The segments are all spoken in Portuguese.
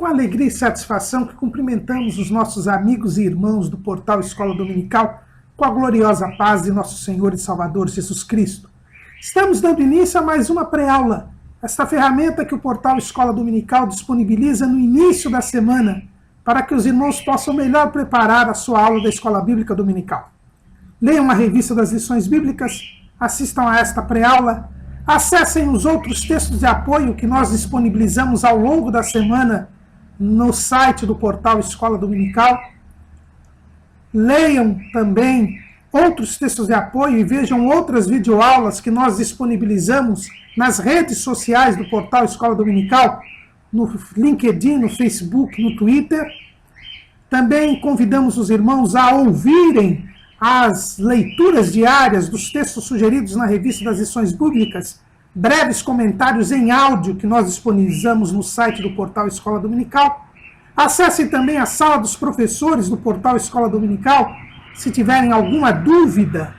com alegria e satisfação que cumprimentamos os nossos amigos e irmãos do portal Escola Dominical com a gloriosa paz de nosso Senhor e Salvador Jesus Cristo. Estamos dando início a mais uma pré-aula, esta ferramenta que o portal Escola Dominical disponibiliza no início da semana para que os irmãos possam melhor preparar a sua aula da Escola Bíblica Dominical. Leiam a revista das lições bíblicas, assistam a esta pré-aula, acessem os outros textos de apoio que nós disponibilizamos ao longo da semana no site do portal Escola Dominical. Leiam também outros textos de apoio e vejam outras videoaulas que nós disponibilizamos nas redes sociais do portal Escola Dominical, no LinkedIn, no Facebook, no Twitter. Também convidamos os irmãos a ouvirem as leituras diárias dos textos sugeridos na revista das lições bíblicas, breves comentários em áudio que nós disponibilizamos no site do portal Escola Dominical. Acessem também a sala dos professores do portal Escola Dominical. Se tiverem alguma dúvida,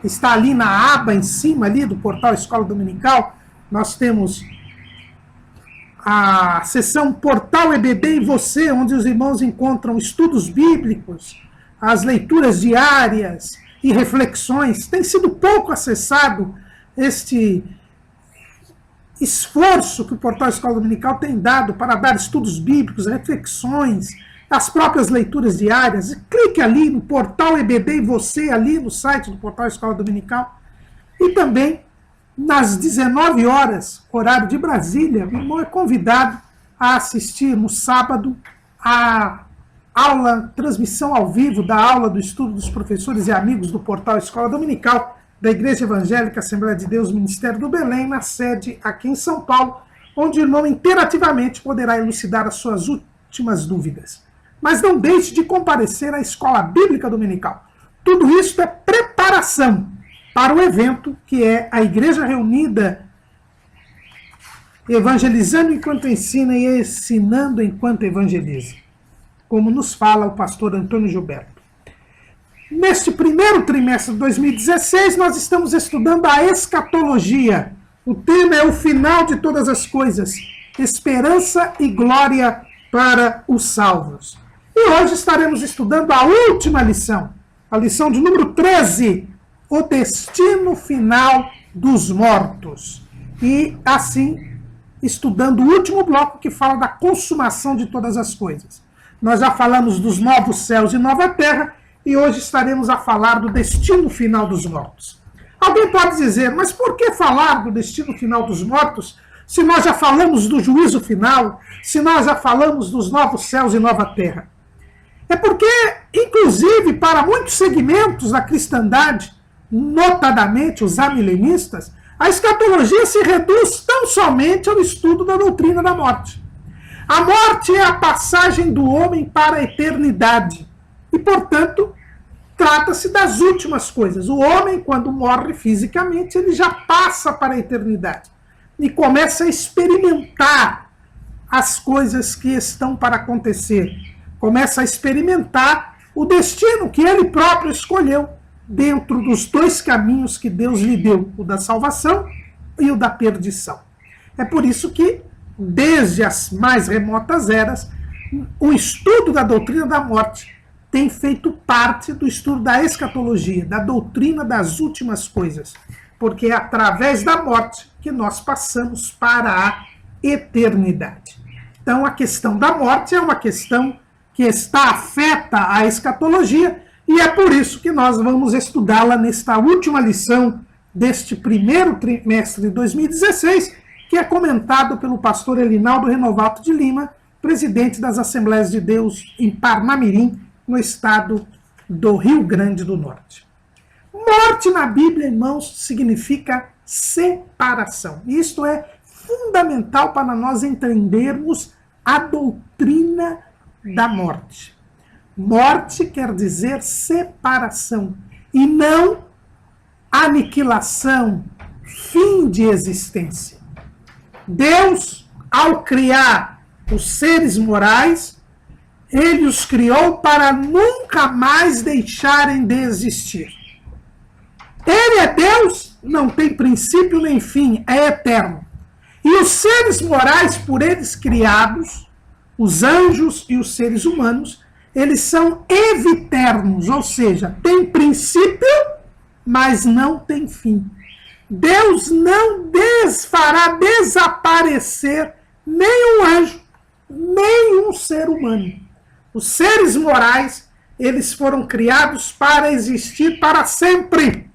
está ali na aba em cima ali do portal Escola Dominical. Nós temos a seção Portal EBD e Você, onde os irmãos encontram estudos bíblicos, as leituras diárias e reflexões. Tem sido pouco acessado este esforço que o portal Escola Dominical tem dado para dar estudos bíblicos, reflexões, as próprias leituras diárias. Clique ali no Portal EBD e Você, ali no site do portal Escola Dominical. E também, nas 19 horas, horário de Brasília, o irmão é convidado a assistir no sábado a transmissão ao vivo da aula do estudo dos professores e amigos do portal Escola Dominical da Igreja Evangélica Assembleia de Deus, Ministério do Belém, na sede aqui em São Paulo, onde o irmão interativamente poderá elucidar as suas últimas dúvidas. Mas não deixe de comparecer à Escola Bíblica Dominical. Tudo isso é preparação para o evento que é a Igreja Reunida, evangelizando enquanto ensina e ensinando enquanto evangeliza, como nos fala o pastor Antônio Gilberto. Neste primeiro trimestre de 2016, nós estamos estudando a escatologia. O tema é o final de todas as coisas, esperança e glória para os salvos. E hoje estaremos estudando a última lição, a lição de número 13, o destino final dos mortos. E assim, estudando o último bloco que fala da consumação de todas as coisas. Nós já falamos dos novos céus e nova terra, e hoje estaremos a falar do destino final dos mortos. Alguém pode dizer, mas por que falar do destino final dos mortos, se nós já falamos do juízo final, se nós já falamos dos novos céus e nova terra? É porque, inclusive, para muitos segmentos da cristandade, notadamente os amilenistas, a escatologia se reduz tão somente ao estudo da doutrina da morte. A morte é a passagem do homem para a eternidade. E, portanto, trata-se das últimas coisas. O homem, quando morre fisicamente, ele já passa para a eternidade. E começa a experimentar as coisas que estão para acontecer. Começa a experimentar o destino que ele próprio escolheu dentro dos dois caminhos que Deus lhe deu, o da salvação e o da perdição. É por isso que, desde as mais remotas eras, o estudo da doutrina da morte tem feito parte do estudo da escatologia, da doutrina das últimas coisas, porque é através da morte que nós passamos para a eternidade. Então, a questão da morte é uma questão que está afeta a escatologia, e é por isso que nós vamos estudá-la nesta última lição deste primeiro trimestre de 2016, que é comentado pelo pastor Elinaldo Renovato de Lima, presidente das Assembleias de Deus em Parnamirim, no estado do Rio Grande do Norte. Morte na Bíblia, irmãos, significa separação. Isto é fundamental para nós entendermos a doutrina da morte. Morte quer dizer separação e não aniquilação, fim de existência. Deus, ao criar os seres morais, ele os criou para nunca mais deixarem de existir. Ele é Deus, não tem princípio nem fim, é eterno. E os seres morais por eles criados, os anjos e os seres humanos, eles são eviternos, ou seja, tem princípio, mas não tem fim. Deus não fará desaparecer nenhum anjo, nenhum ser humano. Os seres morais, eles foram criados para existir para sempre.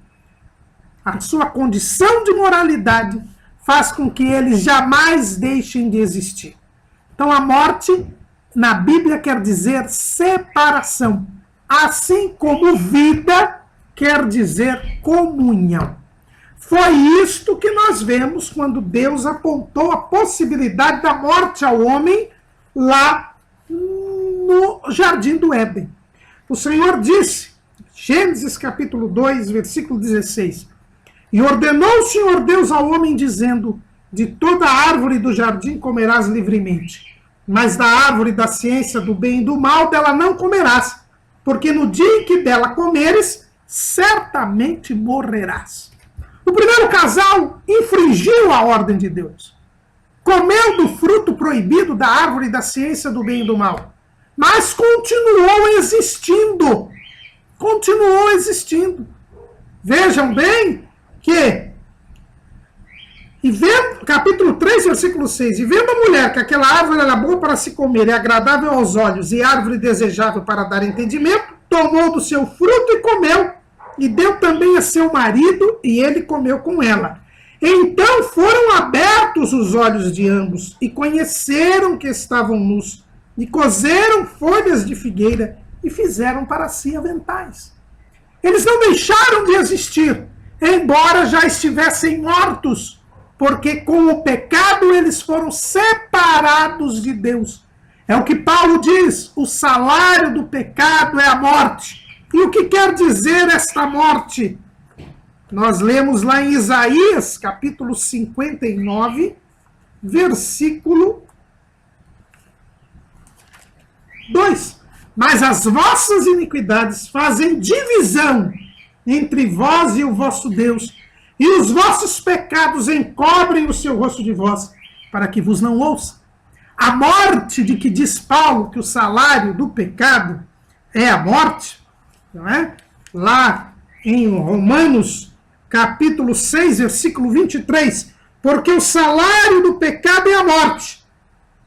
A sua condição de moralidade faz com que eles jamais deixem de existir. Então a morte, na Bíblia, quer dizer separação, assim como vida quer dizer comunhão. Foi isto que nós vemos quando Deus apontou a possibilidade da morte ao homem lá no Jardim do Éden. O Senhor disse, Gênesis capítulo 2, versículo 16, e ordenou o Senhor Deus ao homem, dizendo, de toda árvore do jardim comerás livremente, mas da árvore da ciência do bem e do mal dela não comerás, porque no dia em que dela comeres, certamente morrerás. O primeiro casal infringiu a ordem de Deus. Comeu do fruto proibido da árvore da ciência do bem e do mal. Mas continuou existindo. Continuou existindo. Vejam bem que, capítulo 3, versículo 6, e vendo a mulher que aquela árvore era boa para se comer e agradável aos olhos e árvore desejável para dar entendimento, tomou do seu fruto e comeu, e deu também a seu marido, e ele comeu com ela. Então foram abertos os olhos de ambos, e conheceram que estavam nus, e coseram folhas de figueira, e fizeram para si aventais. Eles não deixaram de existir, embora já estivessem mortos, porque com o pecado eles foram separados de Deus. É o que Paulo diz, o salário do pecado é a morte. E o que quer dizer esta morte? Nós lemos lá em Isaías, capítulo 59, versículo 2. Mas as vossas iniquidades fazem divisão entre vós e o vosso Deus, e os vossos pecados encobrem o seu rosto de vós, para que vos não ouça. A morte de que diz Paulo que o salário do pecado é a morte, não é? Lá em Romanos, capítulo 6, versículo 23, porque o salário do pecado é a morte,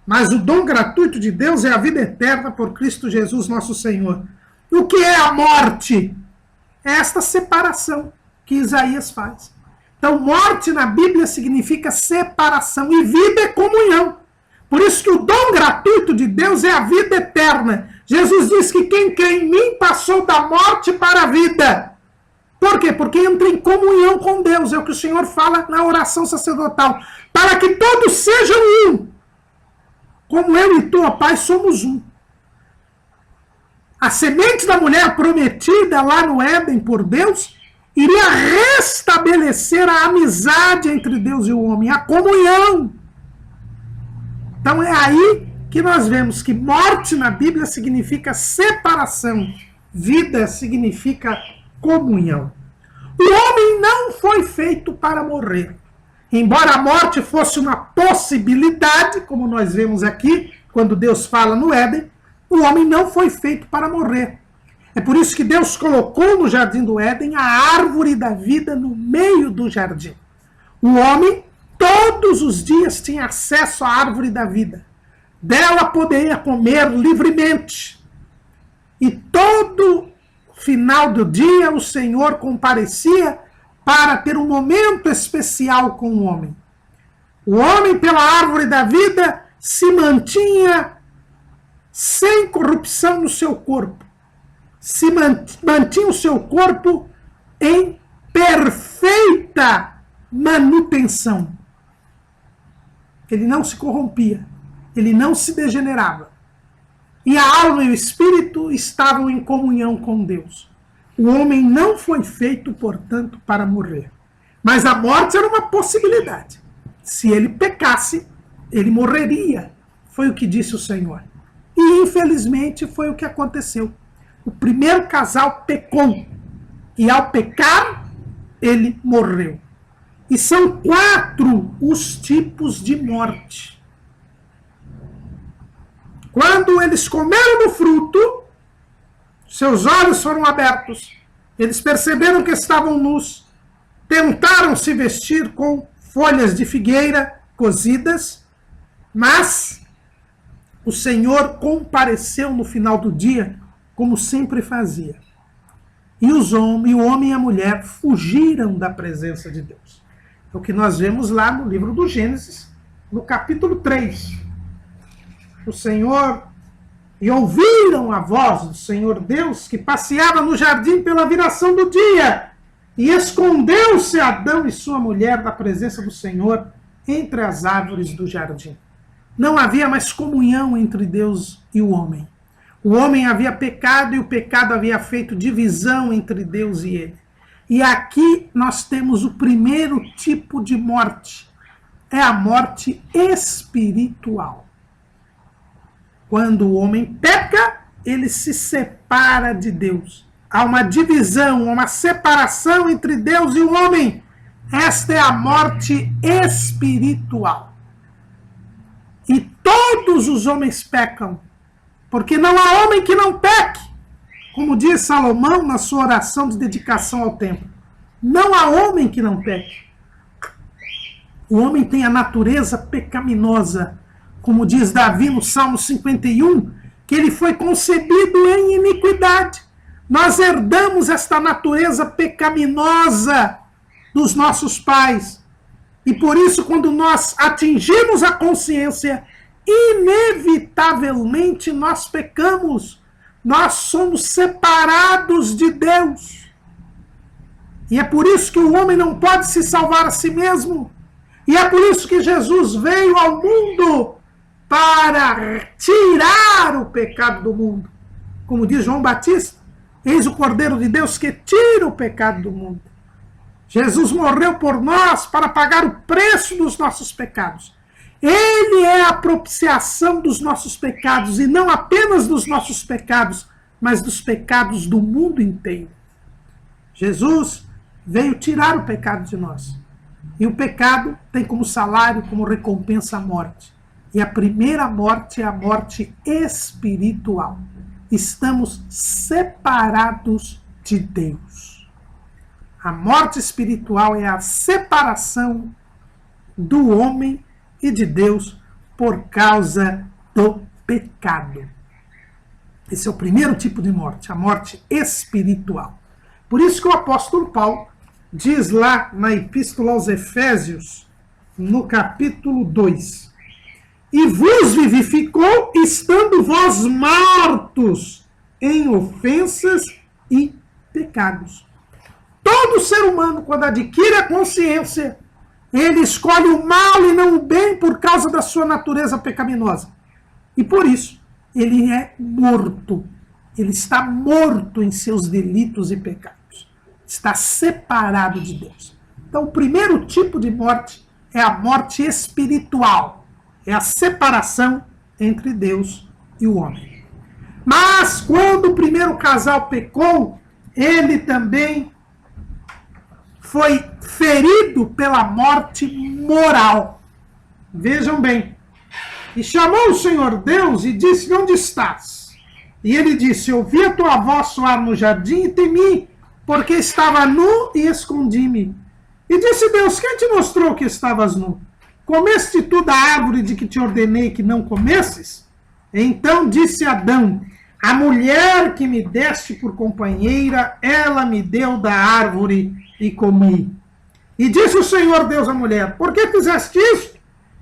mas o dom gratuito de Deus é a vida eterna por Cristo Jesus nosso Senhor. O que é a morte? É esta separação que Isaías faz. Então, morte na Bíblia significa separação, e vida é comunhão. Por isso que o dom gratuito de Deus é a vida eterna. Jesus diz que quem crê em mim passou da morte para a vida. Por quê? Porque entra em comunhão com Deus. É o que o Senhor fala na oração sacerdotal. Para que todos sejam um. Como eu e tu, ó Pai, somos um. A semente da mulher prometida lá no Éden por Deus iria restabelecer a amizade entre Deus e o homem, a comunhão. Então é aí que nós vemos que morte na Bíblia significa separação, vida significa comunhão. O homem não foi feito para morrer. Embora a morte fosse uma possibilidade, como nós vemos aqui, quando Deus fala no Éden, o homem não foi feito para morrer. É por isso que Deus colocou no jardim do Éden a árvore da vida no meio do jardim. O homem todos os dias tinha acesso à árvore da vida. Dela poderia comer livremente. E todo final do dia o Senhor comparecia para ter um momento especial com o homem. O homem, pela árvore da vida, se mantinha sem corrupção no seu corpo. Se mantinha o seu corpo em perfeita manutenção. Ele não se corrompia, ele não se degenerava. E a alma e o espírito estavam em comunhão com Deus. O homem não foi feito, portanto, para morrer. Mas a morte era uma possibilidade. Se ele pecasse, ele morreria. Foi o que disse o Senhor. E, infelizmente, foi o que aconteceu. O primeiro casal pecou. E, ao pecar, ele morreu. E são 4 os tipos de morte. Quando eles comeram do fruto, seus olhos foram abertos, eles perceberam que estavam nus, tentaram se vestir com folhas de figueira cozidas, mas o Senhor compareceu no final do dia, como sempre fazia. E o homem e a mulher fugiram da presença de Deus. É o que nós vemos lá no livro do Gênesis, no capítulo 3. O Senhor, e ouviram a voz do Senhor Deus, que passeava no jardim pela viração do dia, e escondeu-se Adão e sua mulher da presença do Senhor entre as árvores do jardim. Não havia mais comunhão entre Deus e o homem. O homem havia pecado e o pecado havia feito divisão entre Deus e ele. E aqui nós temos o primeiro tipo de morte. É a morte espiritual. Quando o homem peca, ele se separa de Deus. Há uma divisão, uma separação entre Deus e o homem. Esta é a morte espiritual. E todos os homens pecam, porque não há homem que não peque. Como diz Salomão na sua oração de dedicação ao templo. Não há homem que não peque. O homem tem a natureza pecaminosa. Como diz Davi no Salmo 51, que ele foi concebido em iniquidade. Nós herdamos esta natureza pecaminosa dos nossos pais. E por isso, quando nós atingimos a consciência, inevitavelmente nós pecamos. Nós somos separados de Deus. E é por isso que o homem não pode se salvar a si mesmo. E é por isso que Jesus veio ao mundo para tirar o pecado do mundo. Como diz João Batista, eis o Cordeiro de Deus que tira o pecado do mundo. Jesus morreu por nós para pagar o preço dos nossos pecados. Ele é a propiciação dos nossos pecados, e não apenas dos nossos pecados, mas dos pecados do mundo inteiro. Jesus veio tirar o pecado de nós. E o pecado tem como salário, como recompensa a morte. E a primeira morte é a morte espiritual. Estamos separados de Deus. A morte espiritual é a separação do homem e de Deus por causa do pecado. Esse é o primeiro tipo de morte, a morte espiritual. Por isso que o apóstolo Paulo diz lá na Epístola aos Efésios, no capítulo 2, e vos vivificou, estando vós mortos em ofensas e pecados. Todo ser humano, quando adquire a consciência, ele escolhe o mal e não o bem por causa da sua natureza pecaminosa. E por isso, ele é morto. Ele está morto em seus delitos e pecados. Está separado de Deus. Então, o primeiro tipo de morte é a morte espiritual. É a separação entre Deus e o homem. Mas, quando o primeiro casal pecou, ele também foi ferido pela morte moral. Vejam bem. E chamou o Senhor Deus e disse, onde estás? E ele disse, ouvi a tua voz soar no jardim e temi, porque estava nu e escondi-me. E disse Deus, quem te mostrou que estavas nu? Comeste tu da árvore de que te ordenei que não comesses? Então disse Adão, a mulher que me deste por companheira, ela me deu da árvore e comi. E disse o Senhor Deus à mulher, por que fizeste isso?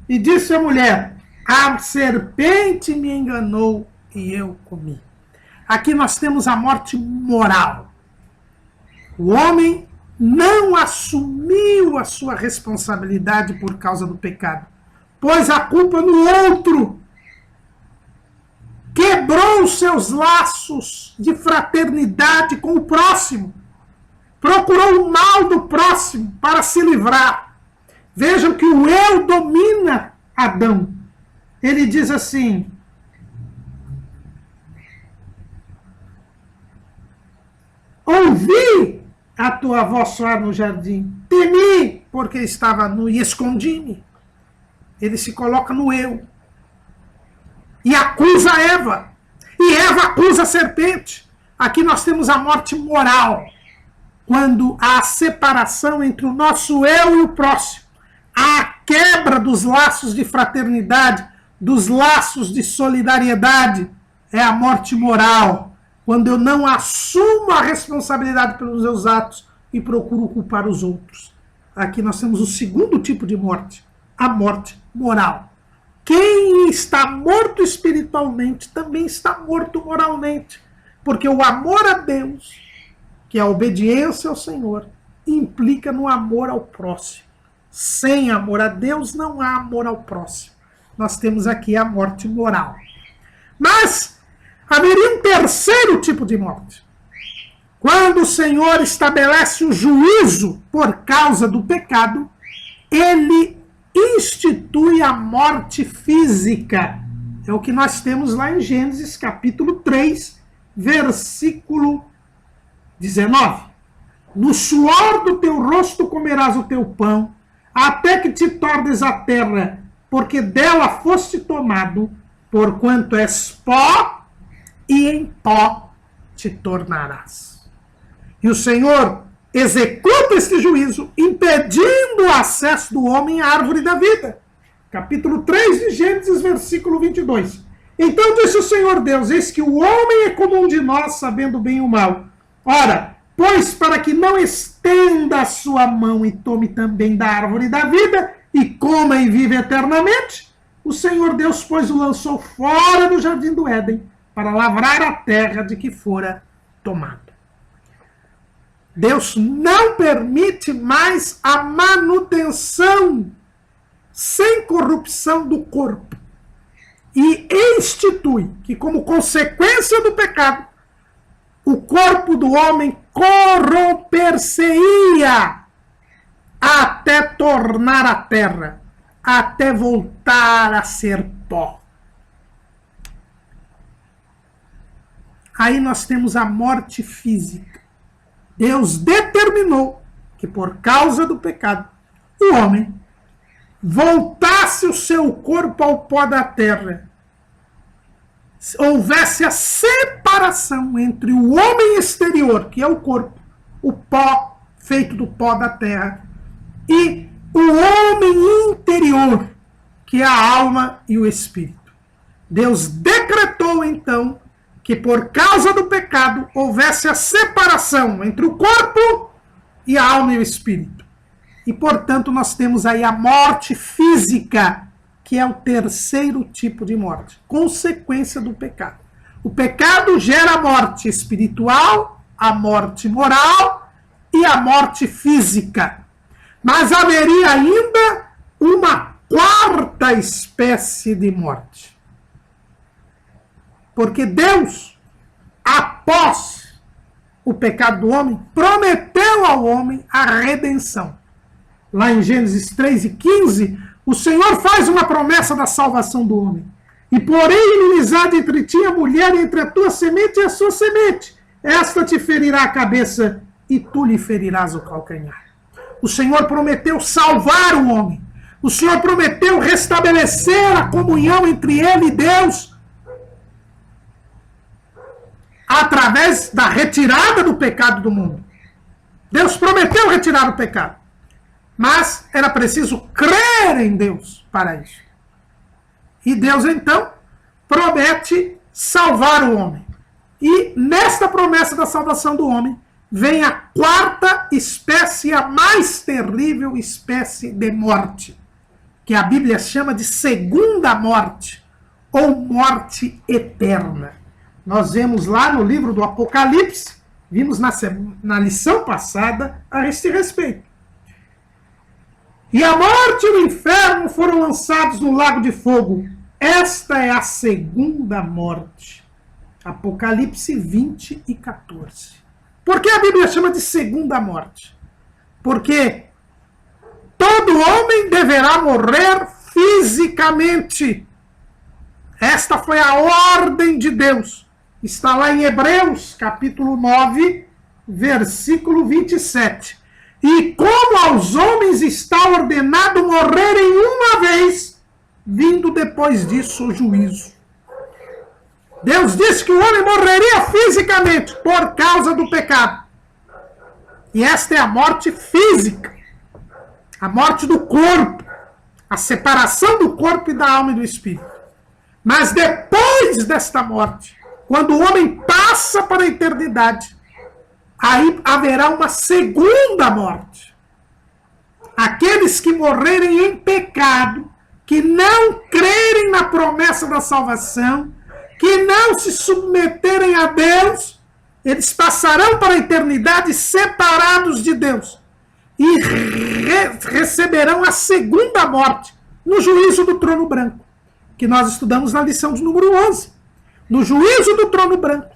E disse a mulher, a serpente me enganou e eu comi. Aqui nós temos a morte moral. O homem não assumiu a sua responsabilidade por causa do pecado. Pôs a culpa no outro. Quebrou os seus laços de fraternidade com o próximo. Procurou o mal do próximo para se livrar. Vejam que o eu domina Adão. Ele diz assim, ouvi a tua voz soar no jardim. Temi, porque estava nu e escondi-me. Ele se coloca no eu. E acusa Eva. E Eva acusa a serpente. Aqui nós temos a morte moral. Quando há a separação entre o nosso eu e o próximo. Há a quebra dos laços de fraternidade, dos laços de solidariedade. É a morte moral. Quando eu não assumo a responsabilidade pelos meus atos e procuro culpar os outros. Aqui nós temos o segundo tipo de morte. A morte moral. Quem está morto espiritualmente também está morto moralmente. Porque o amor a Deus, que é a obediência ao Senhor, implica no amor ao próximo. Sem amor a Deus não há amor ao próximo. Nós temos aqui a morte moral. Mas haveria um terceiro tipo de morte. Quando o Senhor estabelece o juízo por causa do pecado, ele institui a morte física. É o que nós temos lá em Gênesis capítulo 3, versículo 19. No suor do teu rosto comerás o teu pão, até que te tornes a terra, porque dela foste tomado, porquanto és pó, e em pó te tornarás. E o Senhor executa este juízo, impedindo o acesso do homem à árvore da vida. Capítulo 3 de Gênesis, versículo 22. Então disse o Senhor Deus, eis que o homem é como um de nós, sabendo o bem e o mal. Ora, pois para que não estenda a sua mão e tome também da árvore da vida, e coma e vive eternamente, o Senhor Deus, pois, o lançou fora do jardim do Éden, para lavrar a terra de que fora tomado. Deus não permite mais a manutenção sem corrupção do corpo. E institui que, como consequência do pecado, o corpo do homem corromper-se-ia até tornar a terra, até voltar a ser pó. Aí nós temos a morte física. Deus determinou que por causa do pecado, o homem voltasse o seu corpo ao pó da terra. Houvesse a separação entre o homem exterior, que é o corpo, o pó feito do pó da terra, e o homem interior, que é a alma e o espírito. Deus decretou então que por causa do pecado houvesse a separação entre o corpo e a alma e o espírito. E, portanto, nós temos aí a morte física, que é o terceiro tipo de morte, consequência do pecado. O pecado gera a morte espiritual, a morte moral e a morte física. Mas haveria ainda uma quarta espécie de morte. Porque Deus, após o pecado do homem, prometeu ao homem a redenção. Lá em Gênesis 3:15, o Senhor faz uma promessa da salvação do homem. E porém inimizade entre ti e a mulher, e entre a tua semente e a sua semente. Esta te ferirá a cabeça e tu lhe ferirás o calcanhar. O Senhor prometeu salvar o homem. O Senhor prometeu restabelecer a comunhão entre ele e Deus, através da retirada do pecado do mundo. Deus prometeu retirar o pecado. Mas era preciso crer em Deus para isso. E Deus, então, promete salvar o homem. E nesta promessa da salvação do homem, vem a quarta espécie, a mais terrível espécie de morte, que a Bíblia chama de segunda morte, ou morte eterna. Nós vemos lá no livro do Apocalipse, vimos na lição passada a este respeito. E a morte e o inferno foram lançados no lago de fogo. Esta é a segunda morte. Apocalipse 20 e 14. Por que a Bíblia chama de segunda morte? Porque todo homem deverá morrer fisicamente. Esta foi a ordem de Deus. Está lá em Hebreus, capítulo 9, versículo 27. E como aos homens está ordenado morrerem uma vez, vindo depois disso o juízo. Deus disse que o homem morreria fisicamente por causa do pecado. E esta é a morte física. A morte do corpo. A separação do corpo e da alma e do espírito. Mas depois desta morte, quando o homem passa para a eternidade, aí haverá uma segunda morte. Aqueles que morrerem em pecado, que não crerem na promessa da salvação, que não se submeterem a Deus, eles passarão para a eternidade separados de Deus e receberão a segunda morte no juízo do trono branco, que nós estudamos na lição de número 11. No juízo do trono branco,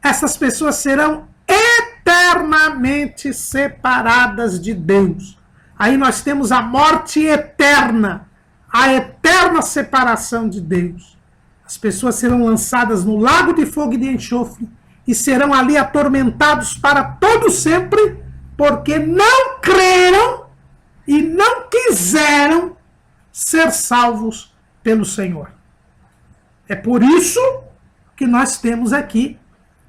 essas pessoas serão eternamente separadas de Deus. Aí nós temos a morte eterna, a eterna separação de Deus. As pessoas serão lançadas no lago de fogo e de enxofre e serão ali atormentados para todo sempre, porque não creram e não quiseram ser salvos pelo Senhor. É por isso que nós temos aqui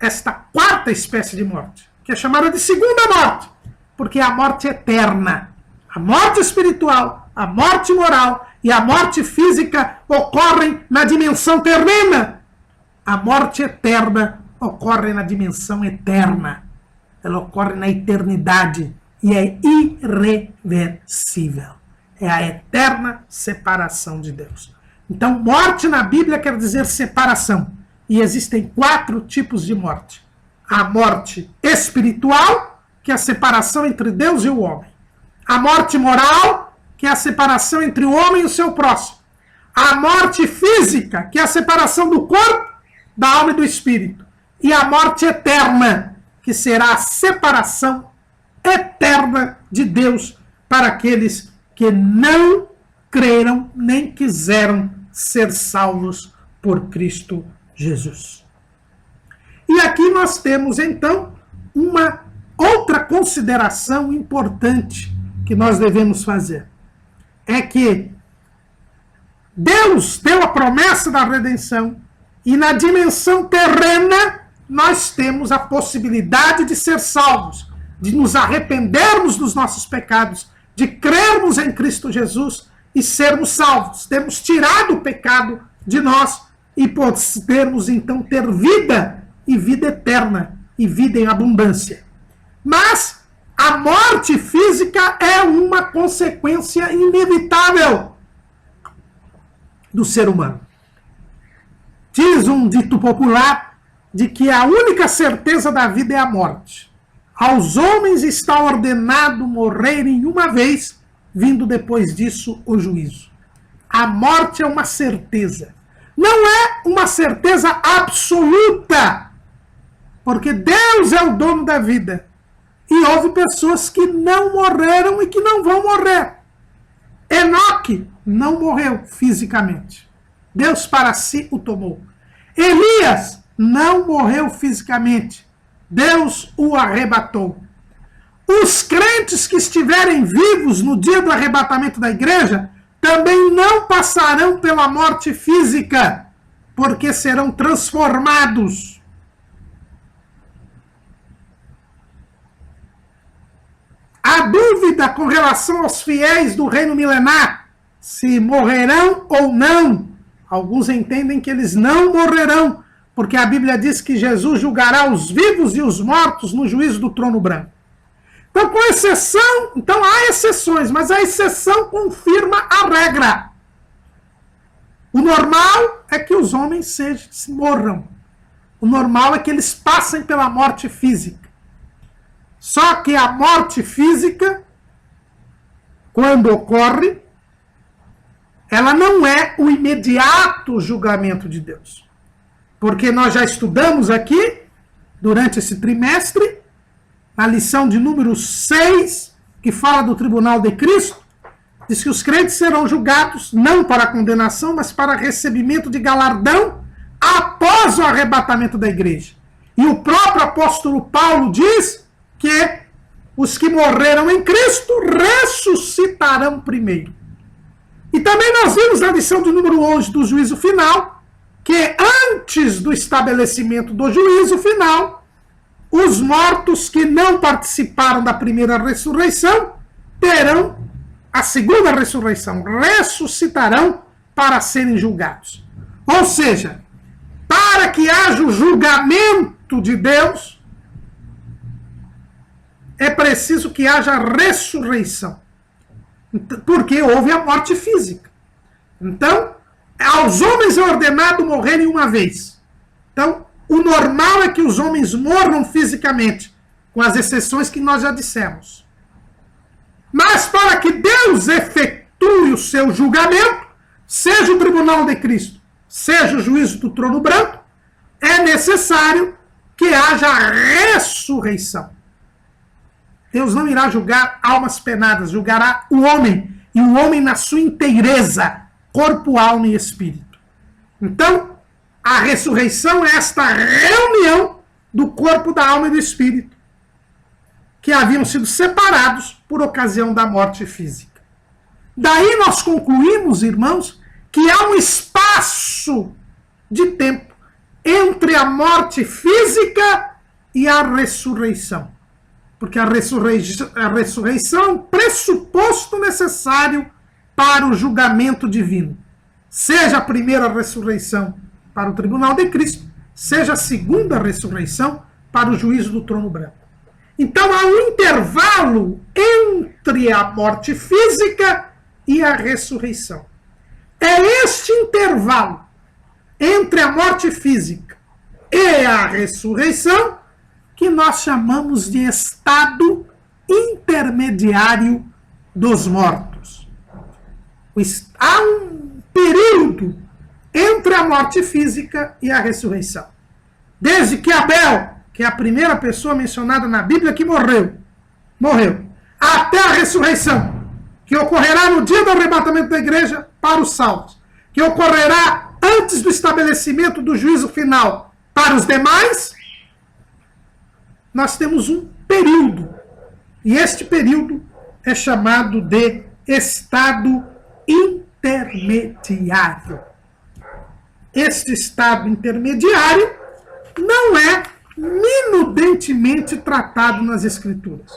esta quarta espécie de morte, que é chamada de segunda morte, porque é a morte eterna. A morte espiritual, a morte moral e a morte física ocorrem na dimensão terrena. A morte eterna ocorre na dimensão eterna. Ela ocorre na eternidade e é irreversível. É a eterna separação de Deus. Então, morte na Bíblia quer dizer separação. E existem 4 tipos de morte. A morte espiritual, que é a separação entre Deus e o homem. A morte moral, que é a separação entre o homem e o seu próximo. A morte física, que é a separação do corpo, da alma e do espírito. E a morte eterna, que será a separação eterna de Deus para aqueles que não creram nem quiseram ser salvos por Cristo Jesus. E aqui nós temos, então, uma outra consideração importante que nós devemos fazer. É que Deus deu a promessa da redenção e na dimensão terrena nós temos a possibilidade de ser salvos, de nos arrependermos dos nossos pecados, de crermos em Cristo Jesus e sermos salvos. Temos tirado o pecado de nós e podemos então ter vida e vida eterna e vida em abundância. Mas a morte física é uma consequência inevitável do ser humano. Diz um dito popular de que a única certeza da vida é a morte. Aos homens está ordenado morrerem uma vez, vindo depois disso o juízo. A morte é uma certeza. Não é uma certeza absoluta, porque Deus é o dono da vida. E houve pessoas que não morreram e que não vão morrer. Enoque não morreu fisicamente. Deus para si o tomou. Elias não morreu fisicamente. Deus o arrebatou. Os crentes que estiverem vivos no dia do arrebatamento da igreja também não passarão pela morte física, porque serão transformados. A dúvida com relação aos fiéis do reino milenar, se morrerão ou não. Alguns entendem que eles não morrerão, porque a Bíblia diz que Jesus julgará os vivos e os mortos no juízo do trono branco. Então, com exceção, então há exceções, mas a exceção confirma a regra. O normal é que os homens morram. O normal é que eles passem pela morte física. Só que a morte física, quando ocorre, ela não é o imediato julgamento de Deus. Porque nós já estudamos aqui, durante esse trimestre, a lição de número 6, que fala do tribunal de Cristo, diz que os crentes serão julgados não para condenação, mas para recebimento de galardão após o arrebatamento da igreja. E o próprio apóstolo Paulo diz que os que morreram em Cristo ressuscitarão primeiro. E também nós vimos na lição de número 11 do juízo final, que antes do estabelecimento do juízo final, os mortos que não participaram da primeira ressurreição terão a segunda ressurreição, ressuscitarão para serem julgados. Ou seja, para que haja o julgamento de Deus, é preciso que haja ressurreição. Porque houve a morte física. Então, aos homens é ordenado morrerem uma vez. Então, o normal é que os homens morram fisicamente, com as exceções que nós já dissemos. Mas para que Deus efetue o seu julgamento, seja o tribunal de Cristo, seja o juízo do trono branco, é necessário que haja ressurreição. Deus não irá julgar almas penadas, julgará o homem, e o homem na sua inteireza, corpo, alma e espírito. Então, a ressurreição é esta reunião do corpo, da alma e do espírito, que haviam sido separados por ocasião da morte física. Daí nós concluímos, irmãos, que há um espaço de tempo entre a morte física e a ressurreição. Porque a ressurreição é um pressuposto necessário para o julgamento divino. Seja a primeira ressurreição para o tribunal de Cristo, seja a segunda ressurreição para o juízo do trono branco. Então há um intervalo entre a morte física e a ressurreição. É este intervalo entre a morte física e a ressurreição que nós chamamos de estado intermediário dos mortos. Há um período entre a morte física e a ressurreição. Desde que Abel, que é a primeira pessoa mencionada na Bíblia que morreu, até a ressurreição, que ocorrerá no dia do arrebatamento da igreja para os salvos, que ocorrerá antes do estabelecimento do juízo final para os demais, nós temos um período. E este período é chamado de estado intermediário. Este estado intermediário não é minudentemente tratado nas Escrituras.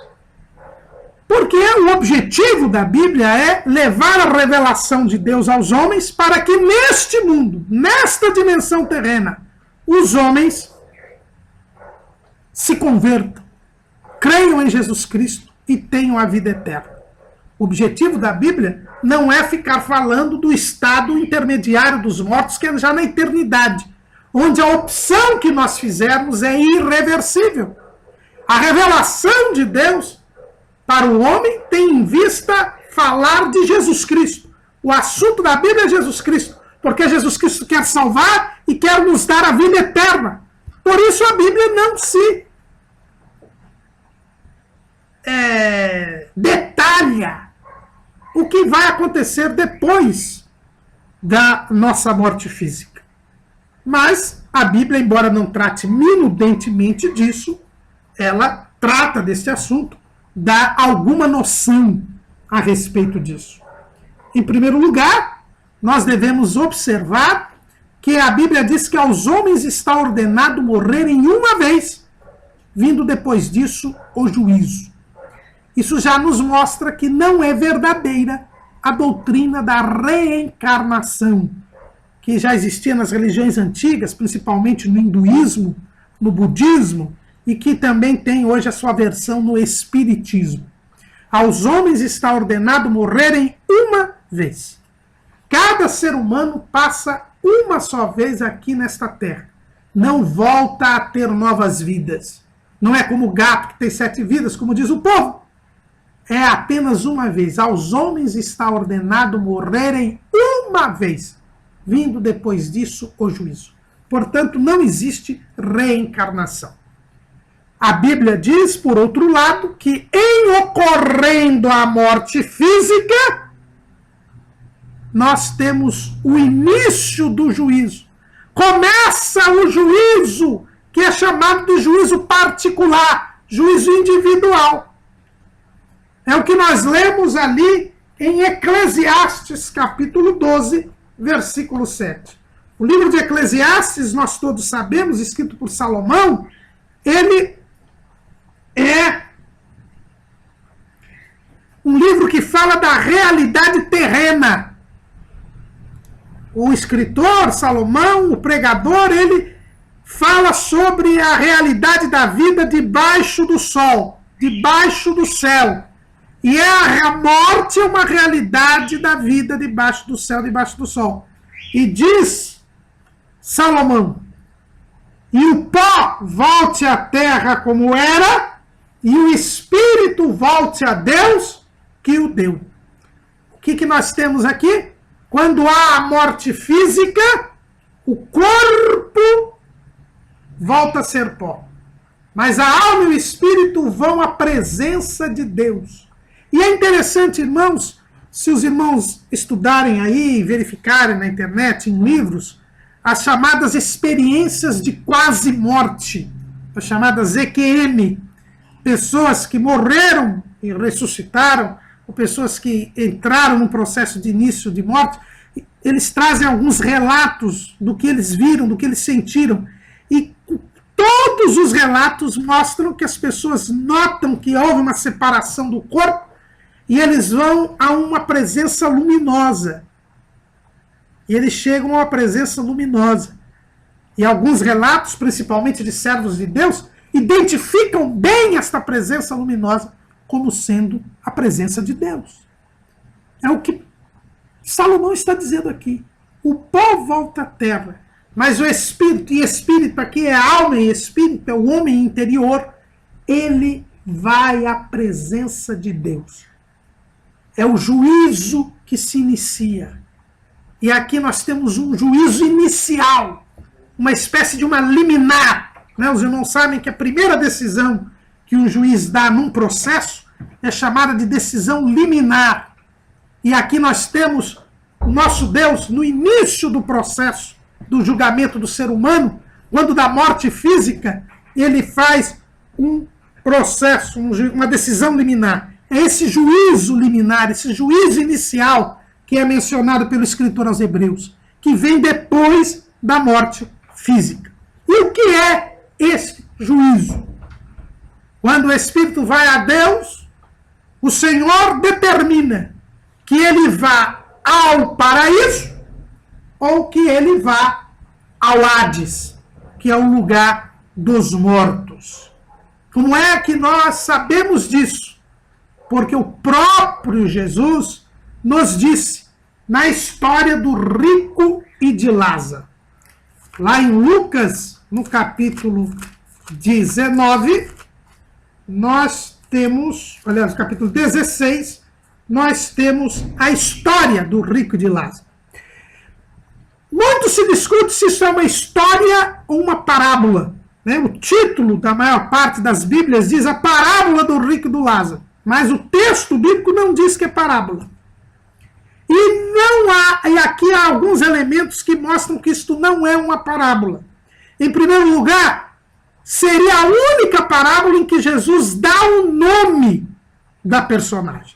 Porque o objetivo da Bíblia é levar a revelação de Deus aos homens para que neste mundo, nesta dimensão terrena, os homens se convertam, creiam em Jesus Cristo e tenham a vida eterna. O objetivo da Bíblia não é ficar falando do estado intermediário dos mortos, que é já na eternidade, onde a opção que nós fizermos é irreversível. A revelação de Deus para o homem tem em vista falar de Jesus Cristo. O assunto da Bíblia é Jesus Cristo, porque Jesus Cristo quer salvar e quer nos dar a vida eterna. Por isso a Bíblia não se detalha o que vai acontecer depois da nossa morte física. Mas a Bíblia, embora não trate minudentemente disso, ela trata deste assunto, dá alguma noção a respeito disso. Em primeiro lugar, nós devemos observar que a Bíblia diz que aos homens está ordenado morrerem uma vez, vindo depois disso o juízo. Isso já nos mostra que não é verdadeira a doutrina da reencarnação, que já existia nas religiões antigas, principalmente no hinduísmo, no budismo, e que também tem hoje a sua versão no espiritismo. Aos homens está ordenado morrerem uma vez. Cada ser humano passa uma só vez aqui nesta terra. Não volta a ter novas vidas. Não é como o gato que tem 7 vidas, como diz o povo. É apenas uma vez. Aos homens está ordenado morrerem uma vez, vindo depois disso o juízo. Portanto, não existe reencarnação. A Bíblia diz, por outro lado, que em ocorrendo a morte física, nós temos o início do juízo. Começa o juízo, que é chamado de juízo particular, juízo individual. É o que nós lemos ali em Eclesiastes, capítulo 12, versículo 7. O livro de Eclesiastes, nós todos sabemos, escrito por Salomão, ele é um livro que fala da realidade terrena. O escritor, Salomão, o pregador, ele fala sobre a realidade da vida debaixo do sol, debaixo do céu. E a morte é uma realidade da vida debaixo do céu, debaixo do sol. E diz Salomão, e o pó volte à terra como era, e o espírito volte a Deus que o deu. O que nós temos aqui? Quando há a morte física, o corpo volta a ser pó. Mas a alma e o espírito vão à presença de Deus. E é interessante, irmãos, se os irmãos estudarem aí, verificarem na internet, em livros, as chamadas experiências de quase morte, as chamadas EQM, pessoas que morreram e ressuscitaram, ou pessoas que entraram no processo de início de morte, eles trazem alguns relatos do que eles viram, do que eles sentiram. E todos os relatos mostram que as pessoas notam que houve uma separação do corpo e eles vão a uma presença luminosa. E eles chegam a uma presença luminosa. E alguns relatos, principalmente de servos de Deus, identificam bem esta presença luminosa como sendo a presença de Deus. É o que Salomão está dizendo aqui. O pó volta à terra, mas o espírito, e espírito aqui é alma e espírito, é o homem interior, ele vai à presença de Deus. É o juízo que se inicia. E aqui nós temos um juízo inicial, uma espécie de uma liminar. Né? Os irmãos sabem que a primeira decisão que um juiz dá num processo é chamada de decisão liminar. E aqui nós temos o nosso Deus no início do processo do julgamento do ser humano, quando da morte física, ele faz um processo, uma decisão liminar. É esse juízo liminar, esse juízo inicial que é mencionado pelo escritor aos Hebreus, que vem depois da morte física. E o que é esse juízo? Quando o Espírito vai a Deus, o Senhor determina que ele vá ao paraíso ou que ele vá ao Hades, que é o lugar dos mortos. Como é que nós sabemos disso? Porque o próprio Jesus nos disse na história do rico e de Lázaro. Lá em Lucas, no capítulo 19, nós temos, aliás, no capítulo 16, nós temos a história do rico e de Lázaro. Muito se discute se isso é uma história ou uma parábola. Né? O título da maior parte das Bíblias diz a parábola do rico e do Lázaro. Mas o texto bíblico não diz que é parábola. E aqui há alguns elementos que mostram que isto não é uma parábola. Em primeiro lugar, seria a única parábola em que Jesus dá o nome da personagem.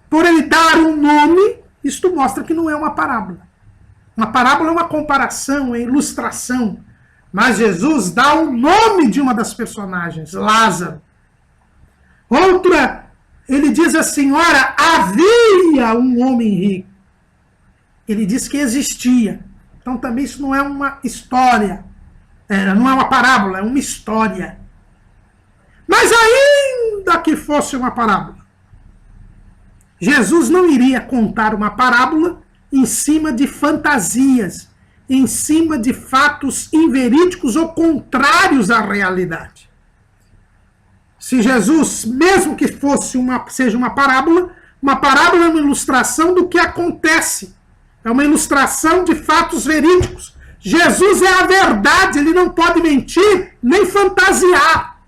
Por ele dar um nome, isto mostra que não é uma parábola. Uma parábola é uma comparação, é ilustração. Mas Jesus dá o nome de uma das personagens, Lázaro. Outra, ele diz assim, ora, havia um homem rico. Ele diz que existia. Então também isso não é uma história, não é uma parábola, é uma história. Mas ainda que fosse uma parábola, Jesus não iria contar uma parábola em cima de fantasias, em cima de fatos inverídicos ou contrários à realidade. Se Jesus, mesmo que seja uma parábola é uma ilustração do que acontece. É uma ilustração de fatos verídicos. Jesus é a verdade, ele não pode mentir, nem fantasiar.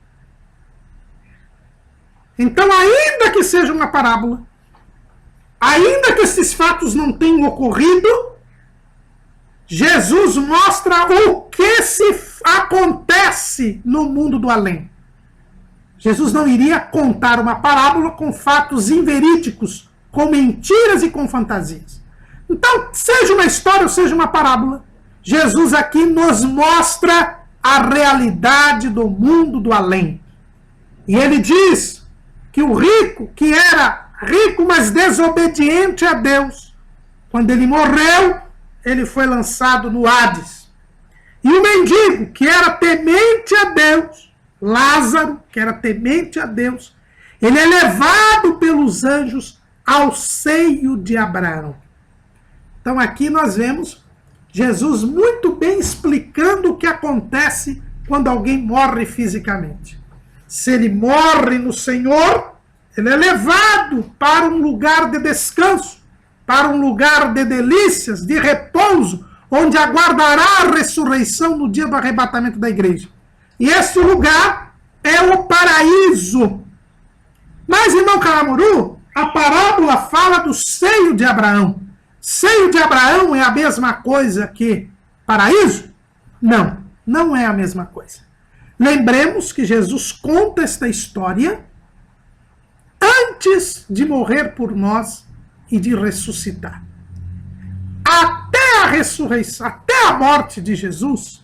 Então, ainda que seja uma parábola, ainda que esses fatos não tenham ocorrido, Jesus mostra o que se acontece no mundo do além. Jesus não iria contar uma parábola com fatos inverídicos, com mentiras e com fantasias. Então, seja uma história ou seja uma parábola, Jesus aqui nos mostra a realidade do mundo do além. E ele diz que o rico, que era rico, mas desobediente a Deus, quando ele morreu, ele foi lançado no Hades. E o mendigo, que era temente a Deus, Lázaro, que era temente a Deus, ele é levado pelos anjos ao seio de Abraão. Então aqui nós vemos Jesus muito bem explicando o que acontece quando alguém morre fisicamente. Se ele morre no Senhor, ele é levado para um lugar de descanso, para um lugar de delícias, de repouso, onde aguardará a ressurreição no dia do arrebatamento da igreja. E esse lugar é o paraíso. Mas, irmão Caramuru, a parábola fala do seio de Abraão. Seio de Abraão é a mesma coisa que paraíso? Não, não é a mesma coisa. Lembremos que Jesus conta esta história antes de morrer por nós e de ressuscitar. Até a ressurreição, até a morte de Jesus,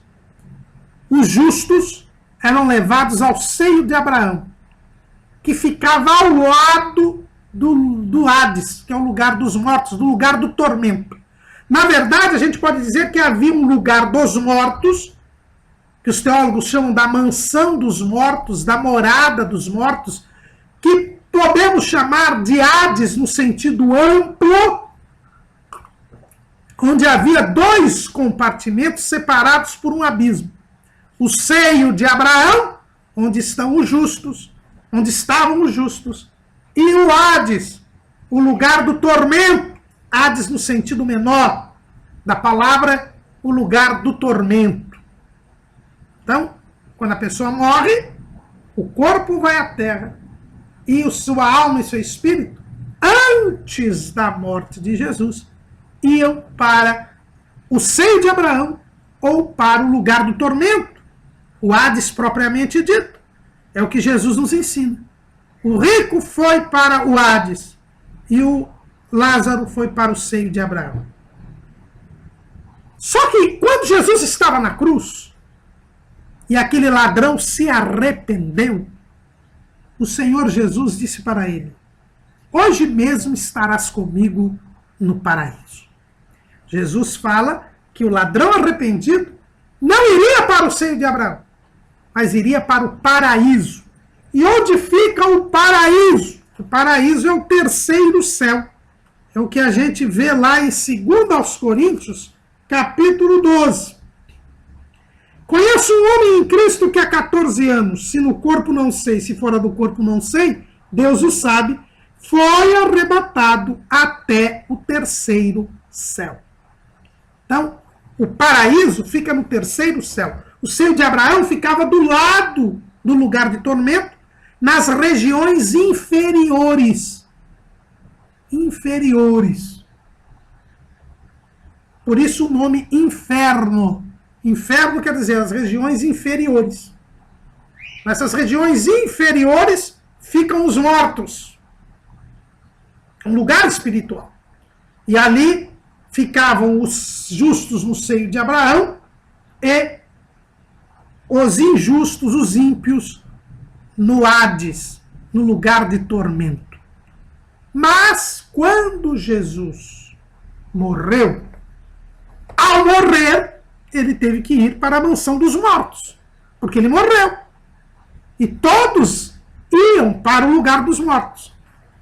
os justos eram levados ao seio de Abraão, que ficava ao lado do Hades, que é o lugar dos mortos, do lugar do tormento. Na verdade, a gente pode dizer que havia um lugar dos mortos, que os teólogos chamam da mansão dos mortos, da morada dos mortos, que podemos chamar de Hades no sentido amplo, onde havia 2 compartimentos separados por um abismo. O seio de Abraão, onde estão os justos, onde estavam os justos, e o Hades, o lugar do tormento, Hades no sentido menor da palavra, o lugar do tormento. Então, quando a pessoa morre, o corpo vai à terra, e sua alma e seu espírito, antes da morte de Jesus, iam para o seio de Abraão ou para o lugar do tormento, o Hades propriamente dito. É o que Jesus nos ensina. O rico foi para o Hades e o Lázaro foi para o seio de Abraão. Só que quando Jesus estava na cruz e aquele ladrão se arrependeu, o Senhor Jesus disse para ele: hoje mesmo estarás comigo no paraíso. Jesus fala que o ladrão arrependido não iria para o seio de Abraão, mas iria para o paraíso. E onde fica o paraíso? O paraíso é o terceiro céu. É o que a gente vê lá em 2 Coríntios, capítulo 12. Conheço um homem em Cristo que há 14 anos, se no corpo não sei, se fora do corpo não sei, Deus o sabe, foi arrebatado até o terceiro céu. Então, o paraíso fica no terceiro céu. O seio de Abraão ficava do lado do lugar de tormento, nas regiões inferiores. Inferiores. Por isso o nome inferno. Inferno quer dizer as regiões inferiores. Nessas regiões inferiores ficam os mortos. Um lugar espiritual. E ali ficavam os justos no seio de Abraão e os injustos, os ímpios, no Hades, no lugar de tormento. Mas quando Jesus morreu, ao morrer, ele teve que ir para a mansão dos mortos, porque ele morreu. E todos iam para o lugar dos mortos.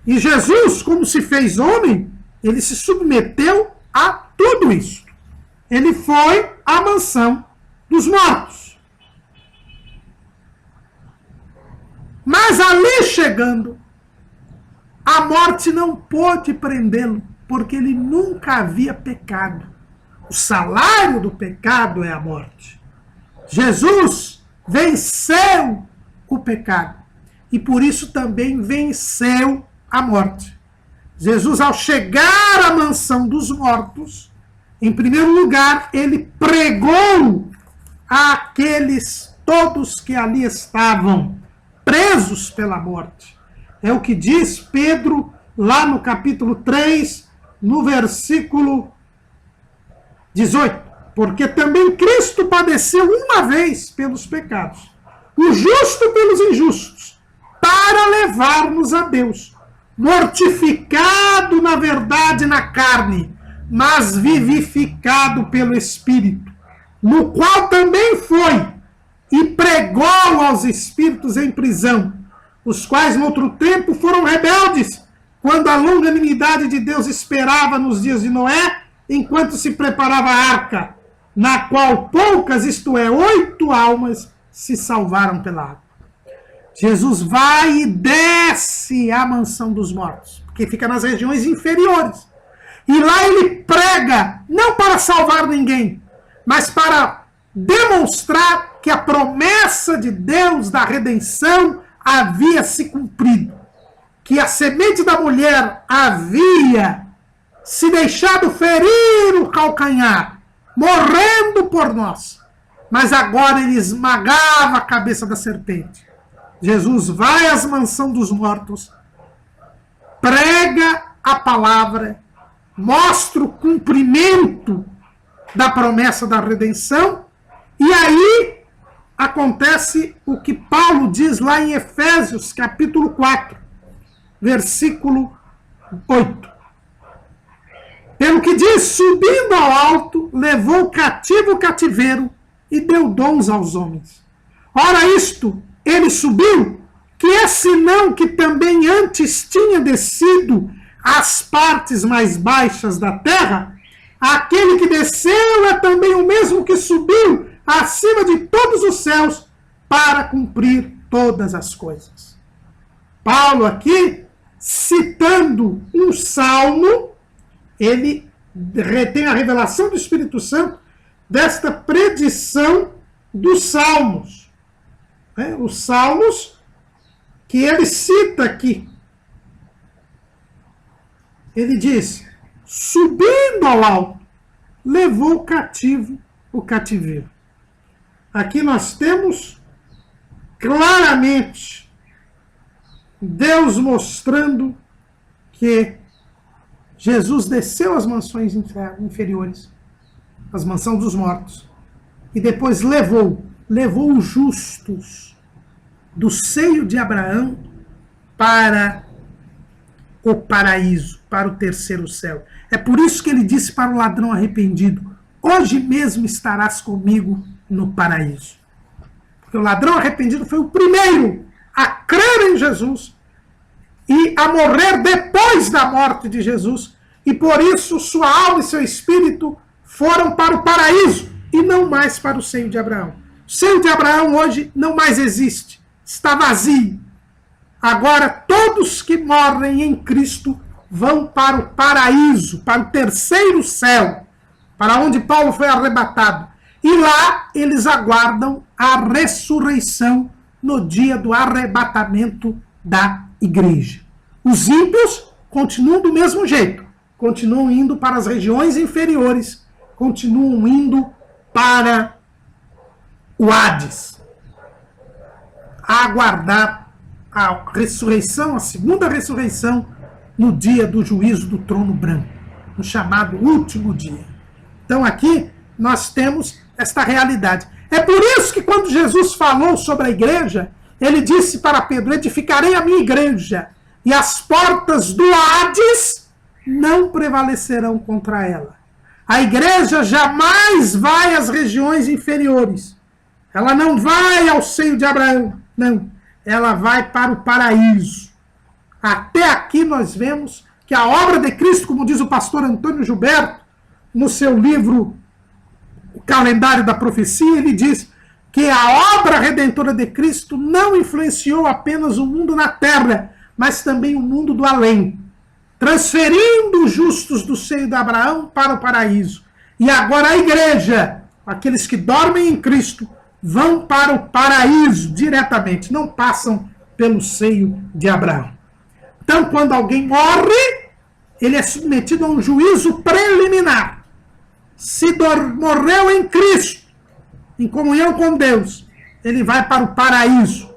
E Jesus, como se fez homem, ele se submeteu a tudo isso. Ele foi à mansão dos mortos. Mas ali chegando, a morte não pôde prendê-lo, porque ele nunca havia pecado. O salário do pecado é a morte. Jesus venceu o pecado e por isso também venceu a morte. Jesus, ao chegar à mansão dos mortos, em primeiro lugar, ele pregou àqueles todos que ali estavam presos pela morte. É o que diz Pedro lá no capítulo 3, no versículo 18. Porque também Cristo padeceu uma vez pelos pecados, o justo pelos injustos, para levar-nos a Deus, mortificado na verdade na carne, mas vivificado pelo Espírito, no qual também foi e pregou aos espíritos em prisão, os quais no outro tempo foram rebeldes, quando a longanimidade de Deus esperava nos dias de Noé, enquanto se preparava a arca, na qual poucas, isto é, 8 almas, se salvaram pela água. Jesus vai e desce à mansão dos mortos, porque fica nas regiões inferiores. E lá ele prega, não para salvar ninguém, mas para demonstrar que a promessa de Deus da redenção havia se cumprido. Que a semente da mulher havia se deixado ferir o calcanhar, morrendo por nós. Mas agora ele esmagava a cabeça da serpente. Jesus vai às mansões dos mortos, prega a palavra, mostra o cumprimento da promessa da redenção, e aí acontece o que Paulo diz lá em Efésios, capítulo 4, versículo 8. Pelo que diz, subindo ao alto, levou cativo o cativeiro e deu dons aos homens. Ora isto, ele subiu, que é senão que também antes tinha descido às partes mais baixas da terra? Aquele que desceu é também o mesmo que subiu acima de todos os céus para cumprir todas as coisas. Paulo aqui, citando um salmo, ele retém a revelação do Espírito Santo desta predição dos salmos. Os salmos que ele cita aqui. Ele diz, subindo ao alto, levou cativo o cativeiro. Aqui nós temos claramente Deus mostrando que Jesus desceu às mansões inferiores, as mansões dos mortos, e depois levou os justos do seio de Abraão para o paraíso, para o terceiro céu. É por isso que ele disse para o ladrão arrependido, hoje mesmo estarás comigo no paraíso. Porque o ladrão arrependido foi o primeiro a crer em Jesus e a morrer depois da morte de Jesus, e por isso sua alma e seu espírito foram para o paraíso e não mais para o seio de Abraão. O seio de Abraão hoje não mais existe, está vazio. Agora todos que morrem em Cristo vão para o paraíso, para o terceiro céu, para onde Paulo foi arrebatado. E lá eles aguardam a ressurreição no dia do arrebatamento da igreja. Os ímpios continuam do mesmo jeito, continuam indo para as regiões inferiores, continuam indo para o Hades, a aguardar a ressurreição, a segunda ressurreição, no dia do juízo do trono branco, no chamado último dia. Então aqui nós temos esta realidade. É por isso que quando Jesus falou sobre a igreja, ele disse para Pedro, edificarei a minha igreja, e as portas do Hades não prevalecerão contra ela. A igreja jamais vai às regiões inferiores. Ela não vai ao seio de Abraão, não. Ela vai para o paraíso. Até aqui nós vemos que a obra de Cristo, como diz o pastor Antônio Gilberto, no seu livro O Calendário da Profecia, ele diz que a obra redentora de Cristo não influenciou apenas o mundo na terra, mas também o mundo do além, transferindo os justos do seio de Abraão para o paraíso. E agora a igreja, aqueles que dormem em Cristo, vão para o paraíso diretamente, não passam pelo seio de Abraão. Então, quando alguém morre, ele é submetido a um juízo preliminar. Se morreu em Cristo, em comunhão com Deus, ele vai para o paraíso.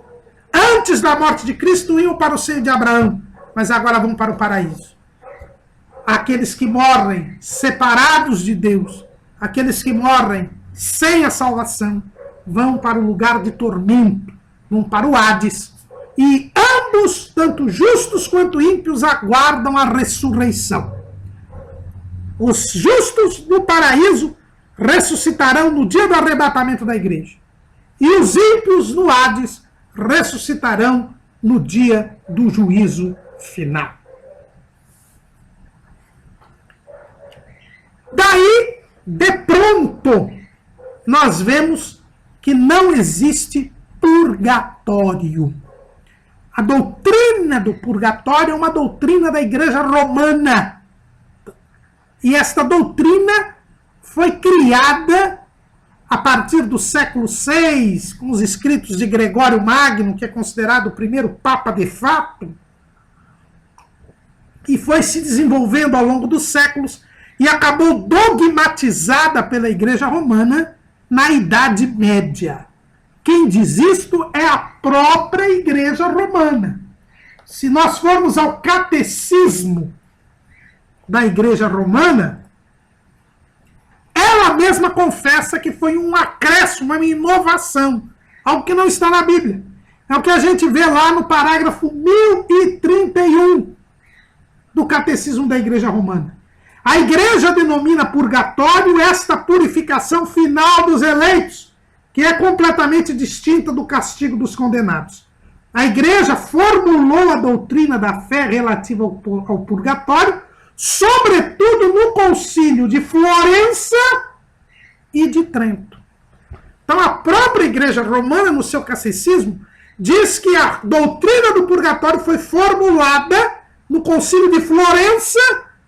antes da morte de Cristo iam para o seio de Abraão, mas agora vão para o paraíso. Aqueles que morrem separados de Deus, aqueles que morrem sem a salvação, vão para o lugar de tormento, vão para o Hades, e ambos, tanto justos quanto ímpios, aguardam a ressurreição. Os justos no paraíso ressuscitarão no dia do arrebatamento da igreja, e os ímpios no Hades ressuscitarão no dia do juízo final. Daí, de pronto, nós vemos que não existe purgatório. A doutrina do purgatório é uma doutrina da Igreja Romana. E esta doutrina foi criada a partir do século VI, com os escritos de Gregório Magno, que é considerado o primeiro Papa de fato, e foi se desenvolvendo ao longo dos séculos e acabou dogmatizada pela Igreja Romana na Idade Média. Quem diz isto é a própria Igreja Romana. Se nós formos ao catecismo da Igreja Romana, ela mesma confessa que foi um acréscimo, uma inovação, algo que não está na Bíblia. É o que a gente vê lá no parágrafo 1031 do Catecismo da Igreja Romana. A Igreja denomina purgatório esta purificação final dos eleitos, que é completamente distinta do castigo dos condenados. A Igreja formulou a doutrina da fé relativa ao purgatório, sobretudo no concílio de Florença e de Trento. Então a própria Igreja Romana, no seu catecismo, diz que a doutrina do purgatório foi formulada no concílio de Florença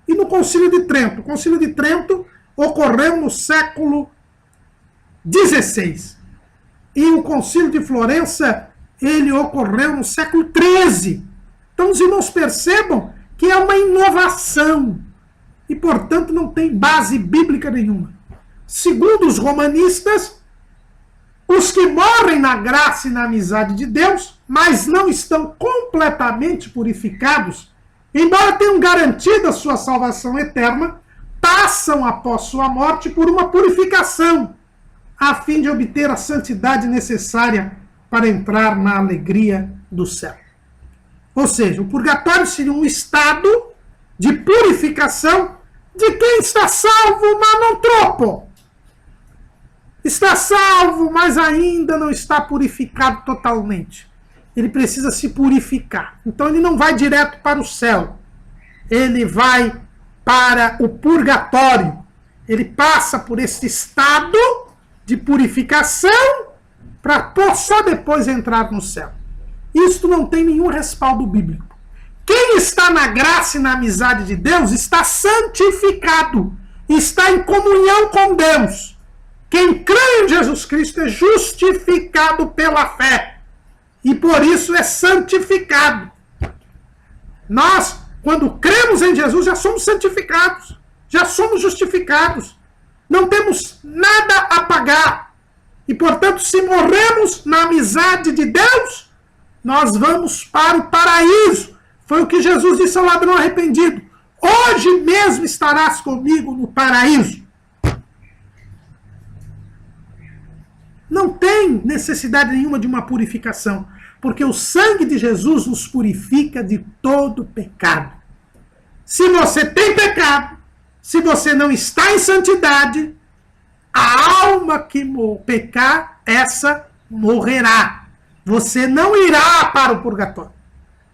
e no concílio de Trento. O concílio de Trento ocorreu no século XVI. E o concílio de Florença, ele ocorreu no século XIII. Então os irmãos percebam que é uma inovação e, portanto, não tem base bíblica nenhuma. Segundo os romanistas, os que morrem na graça e na amizade de Deus, mas não estão completamente purificados, embora tenham garantido a sua salvação eterna, passam após sua morte por uma purificação, a fim de obter a santidade necessária para entrar na alegria do céu. Ou seja, o purgatório seria um estado de purificação de quem está salvo, mas não tropo. Está salvo, mas ainda não está purificado totalmente. Ele precisa se purificar. Então ele não vai direto para o céu. Ele vai para o purgatório. Ele passa por esse estado de purificação para só depois entrar no céu. Isto não tem nenhum respaldo bíblico. Quem está na graça e na amizade de Deus está santificado, está em comunhão com Deus. Quem crê em Jesus Cristo é justificado pela fé e por isso é santificado. Nós, quando cremos em Jesus, já somos santificados, já somos justificados. Não temos nada a pagar. E, portanto, se morremos na amizade de Deus, nós vamos para o paraíso. Foi o que Jesus disse ao ladrão arrependido. Hoje mesmo estarás comigo no paraíso. Não tem necessidade nenhuma de uma purificação, porque o sangue de Jesus nos purifica de todo pecado. Se você tem pecado, se você não está em santidade, a alma que pecar, essa morrerá. Você não irá para o purgatório.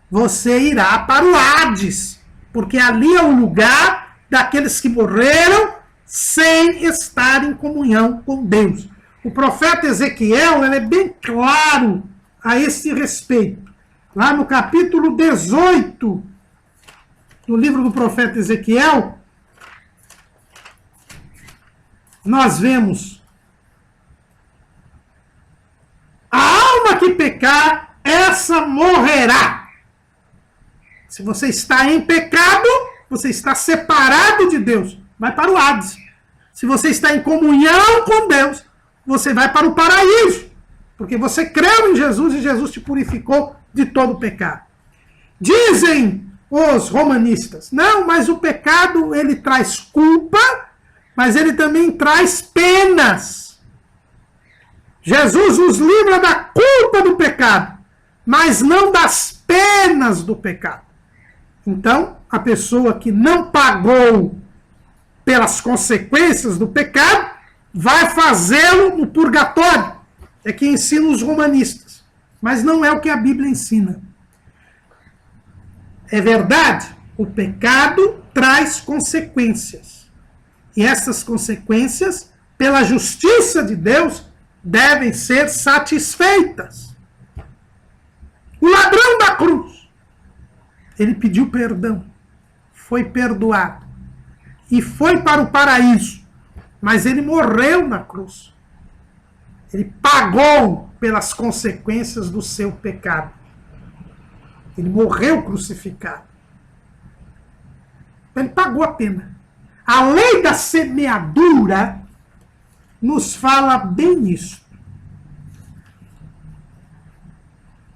Você irá para o Hades, porque ali é o lugar daqueles que morreram sem estar em comunhão com Deus. O profeta Ezequiel ele é bem claro a esse respeito. Lá no capítulo 18 do livro do profeta Ezequiel, nós vemos: a alma que pecar, essa morrerá. Se você está em pecado, você está separado de Deus, vai para o Hades. Se você está em comunhão com Deus, você vai para o paraíso, porque você creu em Jesus e Jesus te purificou de todo pecado. Dizem os romanistas, não, mas o pecado ele traz culpa, mas ele também traz penas. Jesus nos livra da culpa do pecado, mas não das penas do pecado. Então, a pessoa que não pagou pelas consequências do pecado, vai fazê-lo no purgatório. É que ensina os romanistas. Mas não é o que a Bíblia ensina. É verdade, o pecado traz consequências. E essas consequências, pela justiça de Deus, devem ser satisfeitas. O ladrão da cruz, ele pediu perdão, foi perdoado e foi para o paraíso, mas ele morreu na cruz. Ele pagou pelas consequências do seu pecado. Ele morreu crucificado. Ele pagou a pena. A lei da semeadura nos fala bem isso.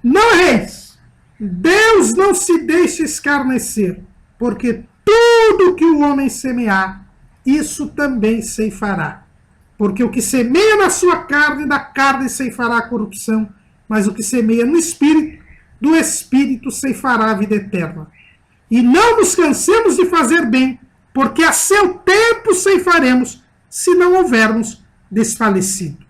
Não erreis. Deus não se deixa escarnecer, porque tudo que o homem semear, isso também ceifará. Porque o que semeia na sua carne, da carne ceifará a corrupção, mas o que semeia no Espírito, do Espírito ceifará a vida eterna. E não nos cansemos de fazer bem, porque a seu tempo ceifaremos, se não houvermos desfalecido.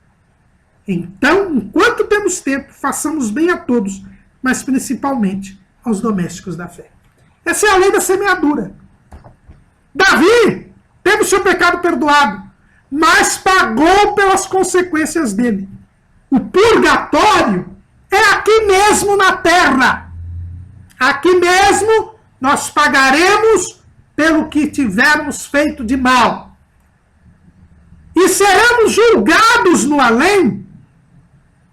Então, enquanto temos tempo, façamos bem a todos, mas principalmente aos domésticos da fé. Essa é a lei da semeadura. Davi teve o seu pecado perdoado, mas pagou pelas consequências dele. O purgatório é aqui mesmo na terra. Aqui mesmo nós pagaremos pelo que tivermos feito de mal. E seremos julgados no além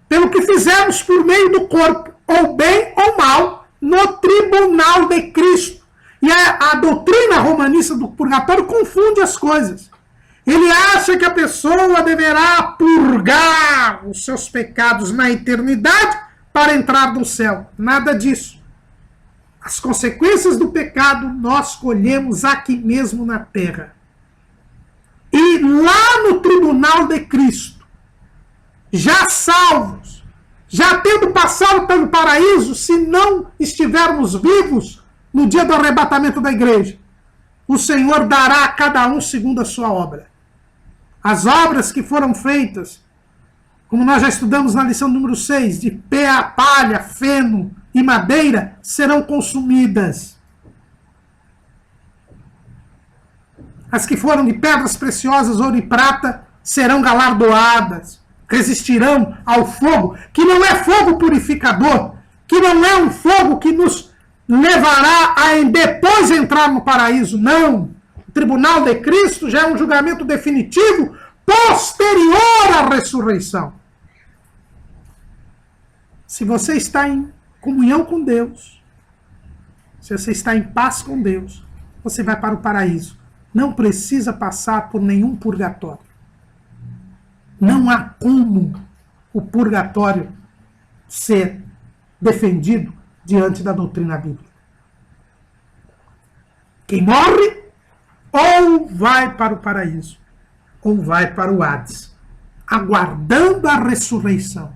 pelo que fizemos por meio do corpo, ou bem ou mal, no tribunal de Cristo. E a doutrina romanista do purgatório confunde as coisas. Ele acha que a pessoa deverá purgar os seus pecados na eternidade para entrar no céu. Nada disso. As consequências do pecado nós colhemos aqui mesmo na terra. E lá no tribunal de Cristo, já salvos, já tendo passado pelo paraíso, se não estivermos vivos no dia do arrebatamento da igreja, o Senhor dará a cada um segundo a sua obra. As obras que foram feitas, como nós já estudamos na lição número 6, de palha, feno e madeira, serão consumidas. As que foram de pedras preciosas, ouro e prata, serão galardoadas, resistirão ao fogo, que não é fogo purificador, que não é um fogo que nos levará a depois entrar no paraíso, não. O tribunal de Cristo já é um julgamento definitivo posterior à ressurreição. Se você está em comunhão com Deus, se você está em paz com Deus, você vai para o paraíso. Não precisa passar por nenhum purgatório. Não há como o purgatório ser defendido diante da doutrina bíblica. Quem morre ou vai para o paraíso, ou vai para o Hades, aguardando a ressurreição.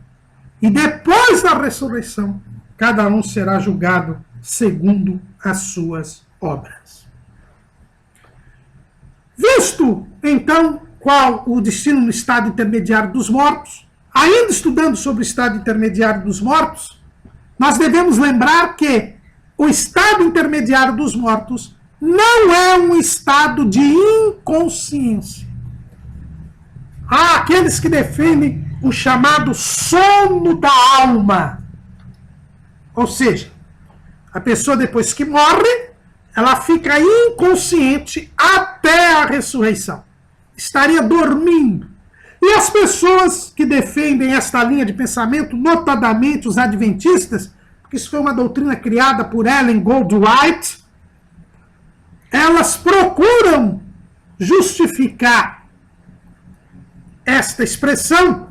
E depois da ressurreição, cada um será julgado segundo as suas obras. Visto, então, qual o destino no estado intermediário dos mortos, ainda estudando sobre o estado intermediário dos mortos, nós devemos lembrar que o estado intermediário dos mortos não é um estado de inconsciência. Há aqueles que defendem o chamado sono da alma. Ou seja, a pessoa depois que morre, ela fica inconsciente até a ressurreição. Estaria dormindo. E as pessoas que defendem esta linha de pensamento, notadamente os adventistas, porque isso foi uma doutrina criada por Ellen Goldwhite, elas procuram justificar esta expressão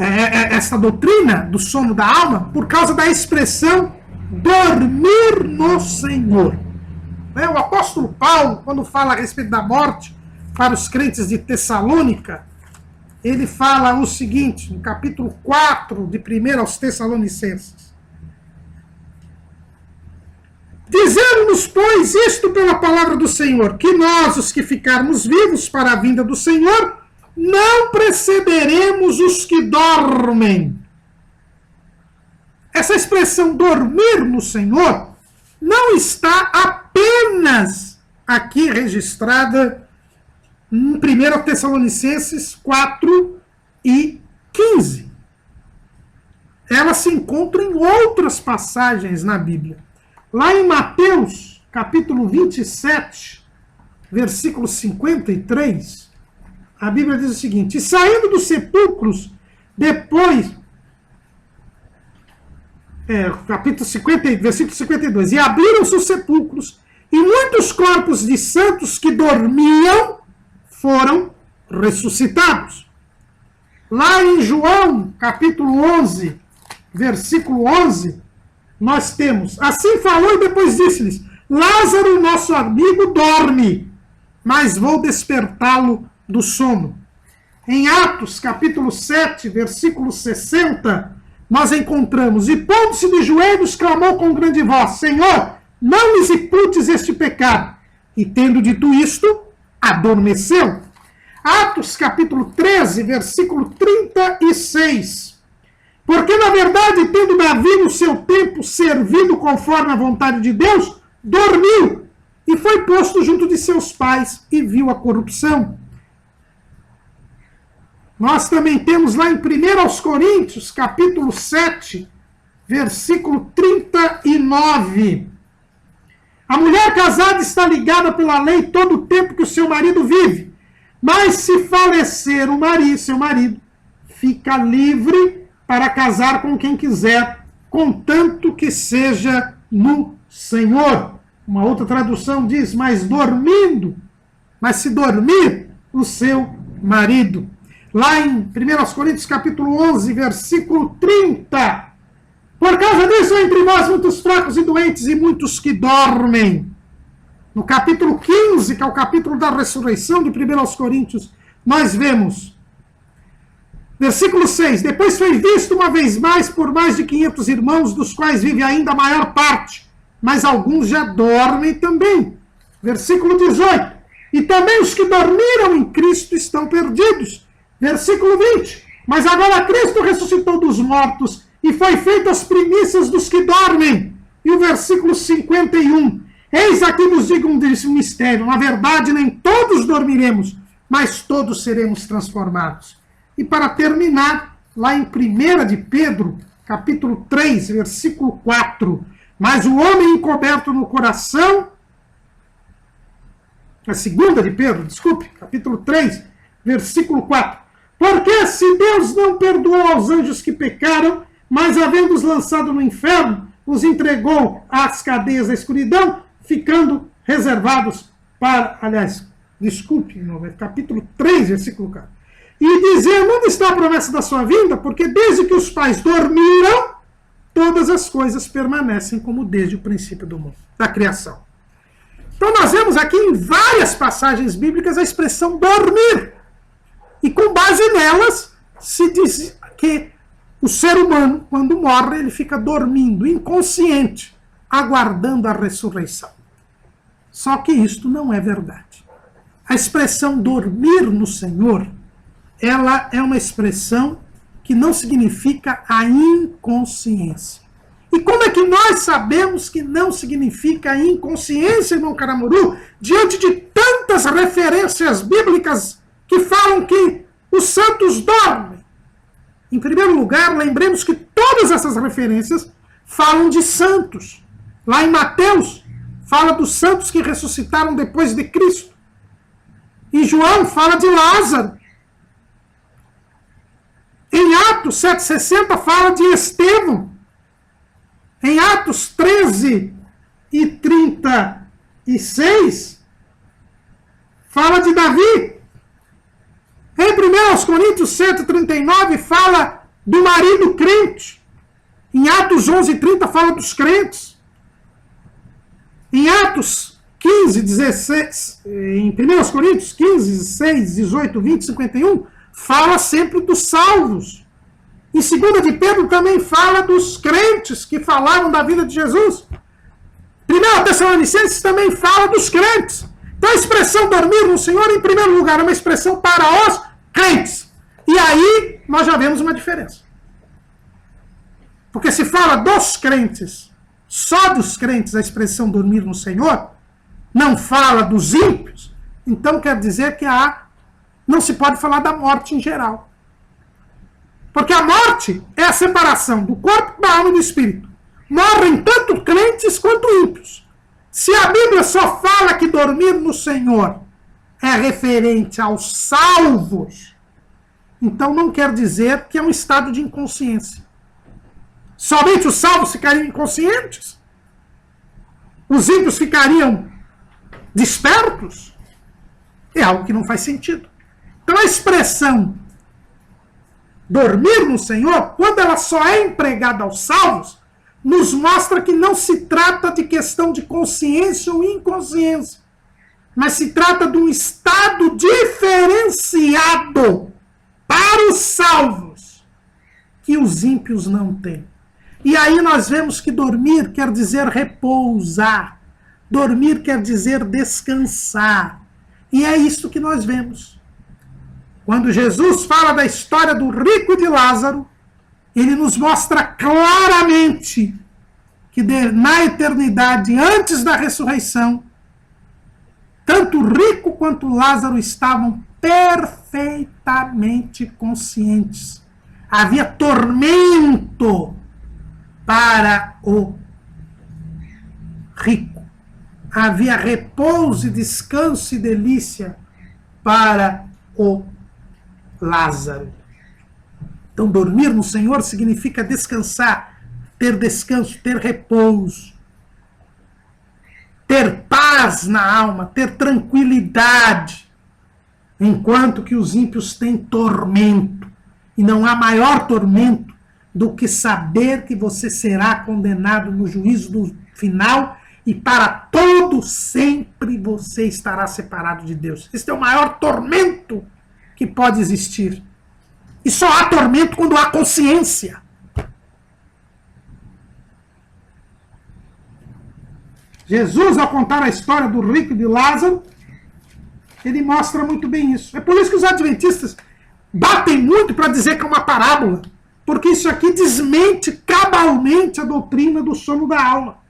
essa doutrina do sono da alma por causa da expressão dormir no Senhor. O apóstolo Paulo, quando fala a respeito da morte para os crentes de Tessalônica, ele fala o seguinte, no capítulo 4 de 1 aos Tessalonicenses. Dizemos, pois, isto pela palavra do Senhor, que nós, os que ficarmos vivos para a vinda do Senhor, não precederemos os que dormem. Essa expressão dormir no Senhor não está apenas aqui registrada em 1 Tessalonicenses 4 e 15. Ela se encontra em outras passagens na Bíblia. Lá em Mateus, capítulo 27, versículo 53, a Bíblia diz o seguinte: e saindo dos sepulcros, depois, capítulo 50, versículo 52, e abriram-se os sepulcros, e muitos corpos de santos que dormiam foram ressuscitados. Lá em João, capítulo 11, versículo 11, nós temos: assim falou e depois disse-lhes: Lázaro, nosso amigo, dorme, mas vou despertá-lo do sono. Em Atos, capítulo 7, versículo 60, nós encontramos: e pondo-se de joelhos, clamou com grande voz: Senhor, não lhes imputes este pecado. E tendo dito isto, adormeceu. Atos, capítulo 13, versículo 36. Porque, na verdade, tendo Davi no seu tempo servido conforme a vontade de Deus, dormiu e foi posto junto de seus pais e viu a corrupção. Nós também temos lá em 1 Coríntios, capítulo 7, versículo 39. A mulher casada está ligada pela lei todo o tempo que o seu marido vive. Mas se falecer seu marido, fica livre para casar com quem quiser, contanto que seja no Senhor. Uma outra tradução diz: mas se dormir o seu marido. Lá em 1 Coríntios capítulo 11, versículo 30. Por causa disso, há entre nós muitos fracos e doentes e muitos que dormem. No capítulo 15, que é o capítulo da ressurreição de 1 Coríntios, nós vemos, versículo 6, depois foi visto uma vez mais por mais de 500 irmãos, dos quais vive ainda a maior parte, mas alguns já dormem também. Versículo 18, e também os que dormiram em Cristo estão perdidos. Versículo 20, mas agora Cristo ressuscitou dos mortos e foi feito as primícias dos que dormem. E o versículo 51, eis aqui nos digo um mistério, na verdade nem todos dormiremos, mas todos seremos transformados. E para terminar, lá em 1 de Pedro, capítulo 3, versículo 4, mas o homem encoberto no coração, a 2 de Pedro, desculpe, capítulo 3, versículo 4, porque se Deus não perdoou aos anjos que pecaram, mas havendo-os lançado no inferno, os entregou às cadeias da escuridão, ficando reservados para, capítulo 3, versículo 4. E dizer, onde está a promessa da sua vinda? Porque desde que os pais dormiram, todas as coisas permanecem como desde o princípio do mundo, da criação. Então nós vemos aqui em várias passagens bíblicas a expressão dormir. E com base nelas, se diz que o ser humano, quando morre, ele fica dormindo, inconsciente, aguardando a ressurreição. Só que isto não é verdade. A expressão dormir no Senhor, ela é uma expressão que não significa a inconsciência. E como é que nós sabemos que não significa inconsciência, irmão Caramuru, diante de tantas referências bíblicas que falam que os santos dormem? Em primeiro lugar, lembremos que todas essas referências falam de santos. Lá em Mateus, fala dos santos que ressuscitaram depois de Cristo. Em João, fala de Lázaro. Em Atos 7,60, fala de Estevão. Em Atos 13 e 36, fala de Davi. Em 1 Coríntios 7,39, fala do marido crente. Em Atos 11:30 fala dos crentes. Em Atos 15, 16, em 1 Coríntios 15, 16, 18, 20, 51, fala sempre dos salvos. Em 2 de Pedro também fala dos crentes que falaram da vida de Jesus. 1 Tessalonicenses também fala dos crentes. Então a expressão dormir no Senhor, em primeiro lugar, é uma expressão para os crentes. E aí nós já vemos uma diferença. Porque se fala dos crentes, só dos crentes a expressão dormir no Senhor, não fala dos ímpios, então quer dizer que não se pode falar da morte em geral. Porque a morte é a separação do corpo, da alma e do espírito. Morrem tanto crentes quanto ímpios. Se a Bíblia só fala que dormir no Senhor é referente aos salvos, então não quer dizer que é um estado de inconsciência. Somente os salvos ficariam inconscientes? Os ímpios ficariam despertos? É algo que não faz sentido. Então a expressão dormir no Senhor, quando ela só é empregada aos salvos, nos mostra que não se trata de questão de consciência ou inconsciência, mas se trata de um estado diferenciado para os salvos que os ímpios não têm. E aí nós vemos que dormir quer dizer repousar. Dormir quer dizer descansar. E é isso que nós vemos. Quando Jesus fala da história do rico e de Lázaro, ele nos mostra claramente que na eternidade, antes da ressurreição, tanto o rico quanto Lázaro estavam perfeitamente conscientes. Havia tormento para o rico. Havia repouso, descanso e delícia para o Lázaro. Então, dormir no Senhor significa descansar, ter descanso, ter repouso, ter paz na alma, ter tranquilidade, enquanto que os ímpios têm tormento. E não há maior tormento do que saber que você será condenado no juízo do final e para todo sempre você estará separado de Deus. Esse é o maior tormento que pode existir. E só há tormento quando há consciência. Jesus, ao contar a história do rico e de Lázaro, ele mostra muito bem isso. É por isso que os adventistas batem muito para dizer que é uma parábola, porque isso aqui desmente cabalmente a doutrina do sono da alma.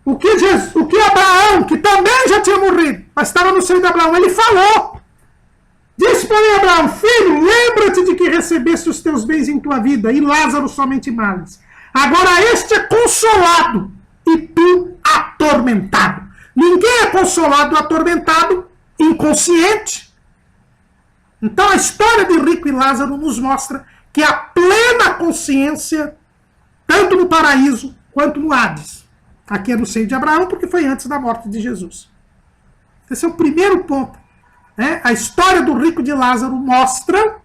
O que Abraão, que também já tinha morrido, mas estava no seio de Abraão, ele falou. Disse, porém, Abraão, filho, lembra-te de que recebeste os teus bens em tua vida, e Lázaro somente males. Agora este é consolado, e tu atormentado. Ninguém é consolado ou atormentado inconsciente. Então a história de rico e Lázaro nos mostra que a plena consciência, tanto no paraíso quanto no Hades. Aqui é no seio de Abraão, porque foi antes da morte de Jesus. Esse é o primeiro ponto. A história do rico de Lázaro mostra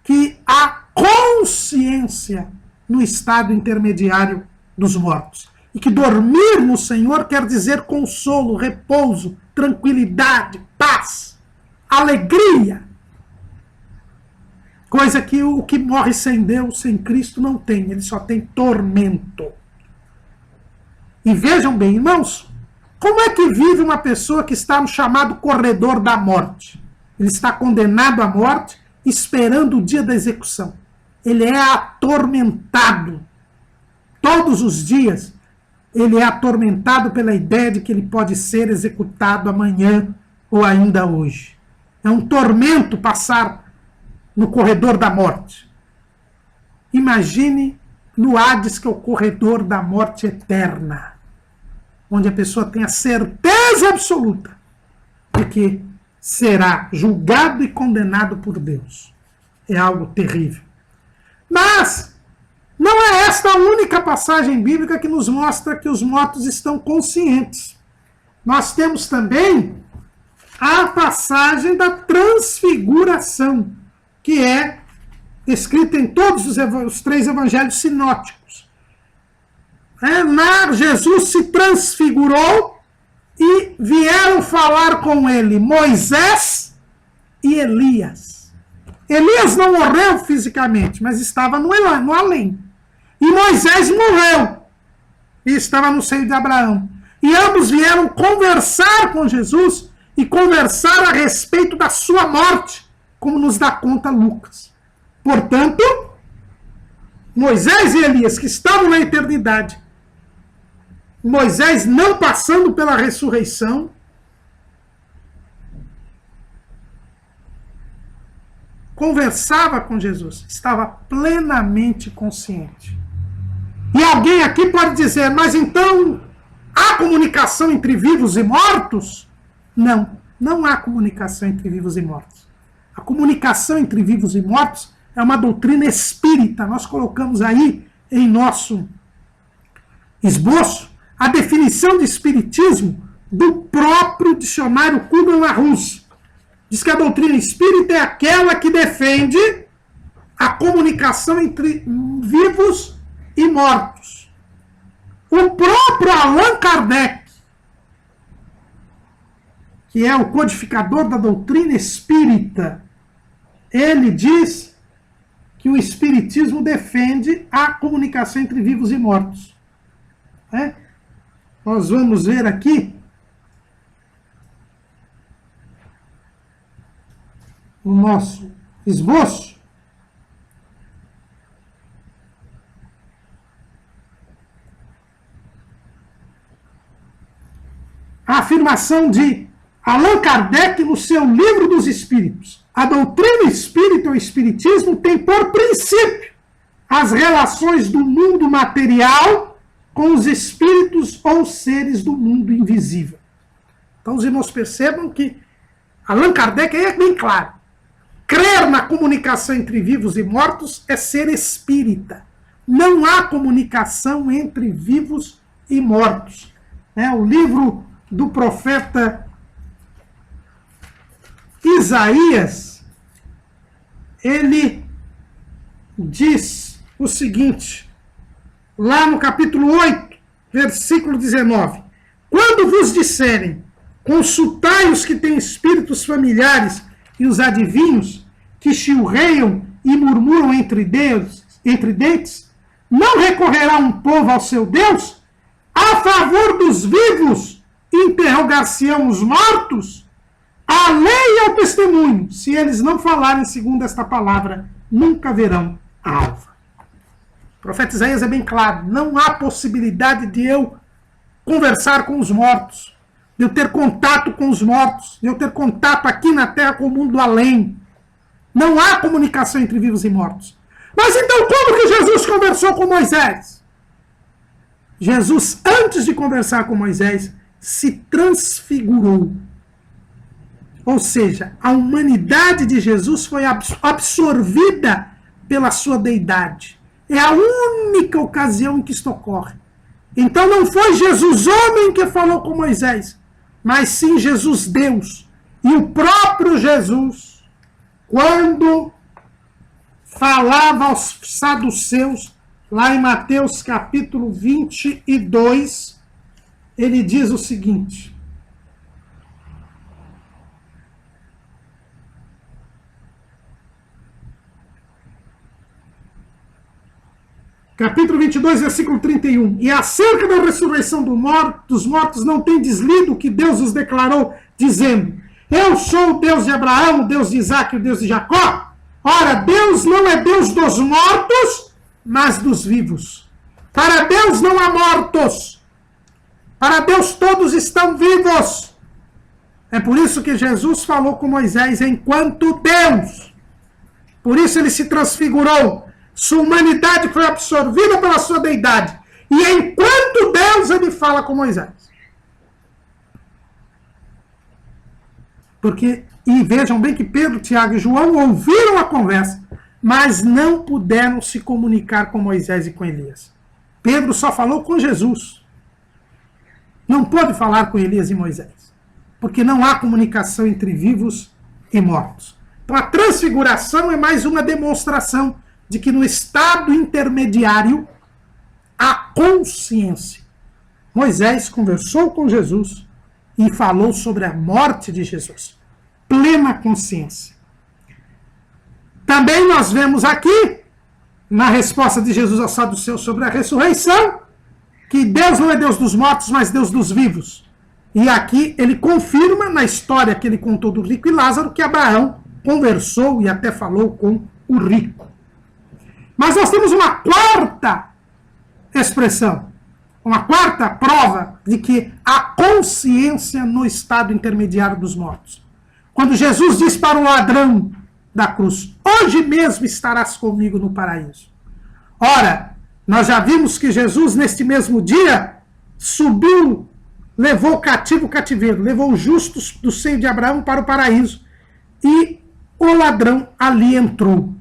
que há consciência no estado intermediário dos mortos. E que dormir no Senhor quer dizer consolo, repouso, tranquilidade, paz, alegria. Coisa que o que morre sem Deus, sem Cristo, não tem. Ele só tem tormento. E vejam bem, irmãos, como é que vive uma pessoa que está no chamado corredor da morte? Ele está condenado à morte, esperando o dia da execução. Ele é atormentado. Todos os dias, ele é atormentado pela ideia de que ele pode ser executado amanhã ou ainda hoje. É um tormento passar no corredor da morte. Imagine no Hades, que é o corredor da morte eterna, onde a pessoa tem a certeza absoluta de que será julgado e condenado por Deus. É algo terrível. Mas não é esta a única passagem bíblica que nos mostra que os mortos estão conscientes. Nós temos também a passagem da transfiguração, que é descrita em todos os 3 evangelhos sinóticos. Jesus se transfigurou e vieram falar com ele Moisés e Elias. Elias não morreu fisicamente, mas estava no além. E Moisés morreu e estava no seio de Abraão. E ambos vieram conversar com Jesus e conversar a respeito da sua morte, como nos dá conta Lucas. Portanto, Moisés e Elias, que estavam na eternidade, Moisés não passando pela ressurreição, conversava com Jesus, estava plenamente consciente. E alguém aqui pode dizer, mas então há comunicação entre vivos e mortos? Não, não há comunicação entre vivos e mortos. A comunicação entre vivos e mortos é uma doutrina espírita. Nós colocamos aí em nosso esboço a definição de espiritismo do próprio dicionário Kubler-Ross. Diz que a doutrina espírita é aquela que defende a comunicação entre vivos e mortos. O próprio Allan Kardec, que é o codificador da doutrina espírita, ele diz que o espiritismo defende a comunicação entre vivos e mortos. Nós vamos ver aqui no nosso esboço a afirmação de Allan Kardec no seu Livro dos Espíritos. A doutrina espírita ou espiritismo tem por princípio as relações do mundo material com os espíritos ou seres do mundo invisível. Então os irmãos percebam que Allan Kardec é bem claro. Crer na comunicação entre vivos e mortos é ser espírita. Não há comunicação entre vivos e mortos. O livro do profeta Isaías, ele diz o seguinte, lá no capítulo 8, versículo 19. Quando vos disserem, consultai os que têm espíritos familiares e os adivinhos, que chilreiam e murmuram entre dentes, não recorrerá um povo ao seu Deus? A favor dos vivos, interrogar-se-ão os mortos? A lei e ao testemunho, se eles não falarem segundo esta palavra, nunca verão a alva. O profeta Isaías é bem claro, não há possibilidade de eu conversar com os mortos, de eu ter contato com os mortos, de eu ter contato aqui na terra com o mundo além. Não há comunicação entre vivos e mortos. Mas então como que Jesus conversou com Moisés? Jesus, antes de conversar com Moisés, se transfigurou. Ou seja, a humanidade de Jesus foi absorvida pela sua deidade. É a única ocasião em que isto ocorre. Então não foi Jesus homem que falou com Moisés, mas sim Jesus Deus. E o próprio Jesus, quando falava aos saduceus, lá em Mateus capítulo 22, ele diz o seguinte: capítulo 22, versículo 31. E acerca da ressurreição dos mortos não tendes lido o que Deus os declarou, dizendo: eu sou o Deus de Abraão, o Deus de Isaac e o Deus de Jacó? Ora, Deus não é Deus dos mortos, mas dos vivos. Para Deus não há mortos. Para Deus todos estão vivos. É por isso que Jesus falou com Moisés enquanto Deus. Por isso ele se transfigurou. Sua humanidade foi absorvida pela sua deidade. E enquanto Deus, ele fala com Moisés. E vejam bem que Pedro, Tiago e João ouviram a conversa, mas não puderam se comunicar com Moisés e com Elias. Pedro só falou com Jesus. Não pôde falar com Elias e Moisés. Porque não há comunicação entre vivos e mortos. Então a transfiguração é mais uma demonstração de que no estado intermediário há consciência. Moisés conversou com Jesus e falou sobre a morte de Jesus. Plena consciência. Também nós vemos aqui, na resposta de Jesus aos saduceus sobre a ressurreição, que Deus não é Deus dos mortos, mas Deus dos vivos. E aqui ele confirma, na história que ele contou do rico e Lázaro, que Abraão conversou e até falou com o rico. Mas nós temos uma quarta expressão, uma quarta prova de que há consciência no estado intermediário dos mortos. Quando Jesus diz para o ladrão da cruz, hoje mesmo estarás comigo no paraíso. Ora, nós já vimos que Jesus, neste mesmo dia, subiu, levou cativo o cativeiro, levou os justos do seio de Abraão para o paraíso. E o ladrão ali entrou.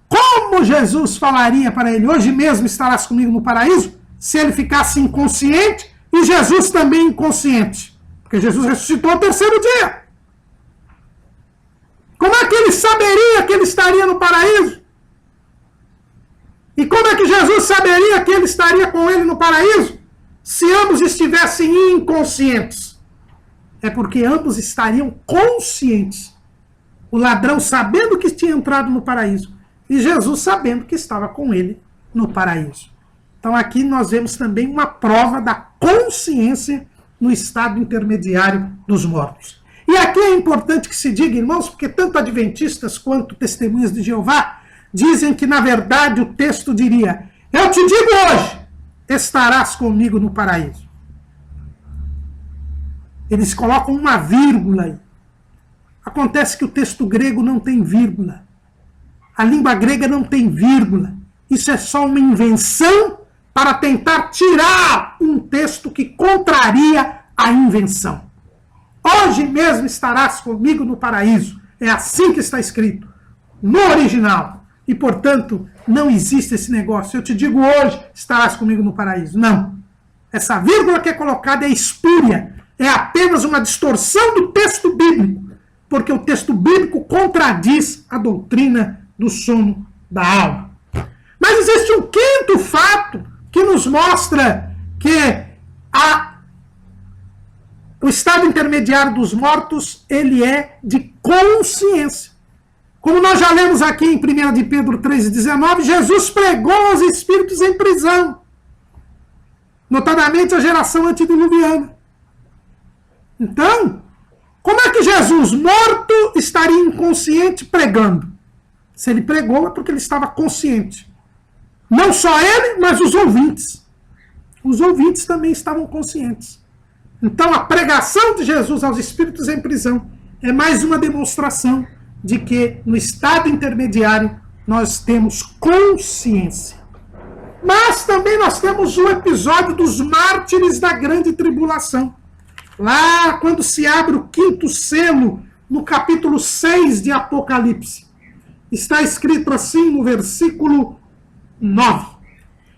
Como Jesus falaria para ele, hoje mesmo estarás comigo no paraíso, se ele ficasse inconsciente e Jesus também inconsciente? Porque Jesus ressuscitou ao terceiro dia. Como é que ele saberia que ele estaria no paraíso? E como é que Jesus saberia que ele estaria com ele no paraíso, se ambos estivessem inconscientes? É porque ambos estariam conscientes. O ladrão sabendo que tinha entrado no paraíso e Jesus sabendo que estava com ele no paraíso. Então aqui nós vemos também uma prova da consciência no estado intermediário dos mortos. E aqui é importante que se diga, irmãos, porque tanto adventistas quanto testemunhas de Jeová dizem que, na verdade, o texto diria, eu te digo hoje, estarás comigo no paraíso. Eles colocam uma vírgula aí. Acontece que o texto grego não tem vírgula. A língua grega não tem vírgula. Isso é só uma invenção para tentar tirar um texto que contraria a invenção. Hoje mesmo estarás comigo no paraíso. É assim que está escrito, no original. E, portanto, não existe esse negócio. Eu te digo hoje, estarás comigo no paraíso. Não. Essa vírgula que é colocada é espúria. É apenas uma distorção do texto bíblico. Porque o texto bíblico contradiz a doutrina do sono da alma. Mas existe um quinto fato que nos mostra que o estado intermediário dos mortos, ele é de consciência. Como nós já lemos aqui em 1 de Pedro 3,19, Jesus pregou aos espíritos em prisão, notadamente a geração antediluviana. Então, como é que Jesus, morto, estaria inconsciente pregando? Se ele pregou, é porque ele estava consciente. Não só ele, mas os ouvintes. Os ouvintes também estavam conscientes. Então, a pregação de Jesus aos espíritos em prisão é mais uma demonstração de que, no estado intermediário, nós temos consciência. Mas também nós temos o episódio dos mártires da grande tribulação. Lá, quando se abre o quinto selo, no capítulo 6 de Apocalipse, está escrito assim no versículo 9.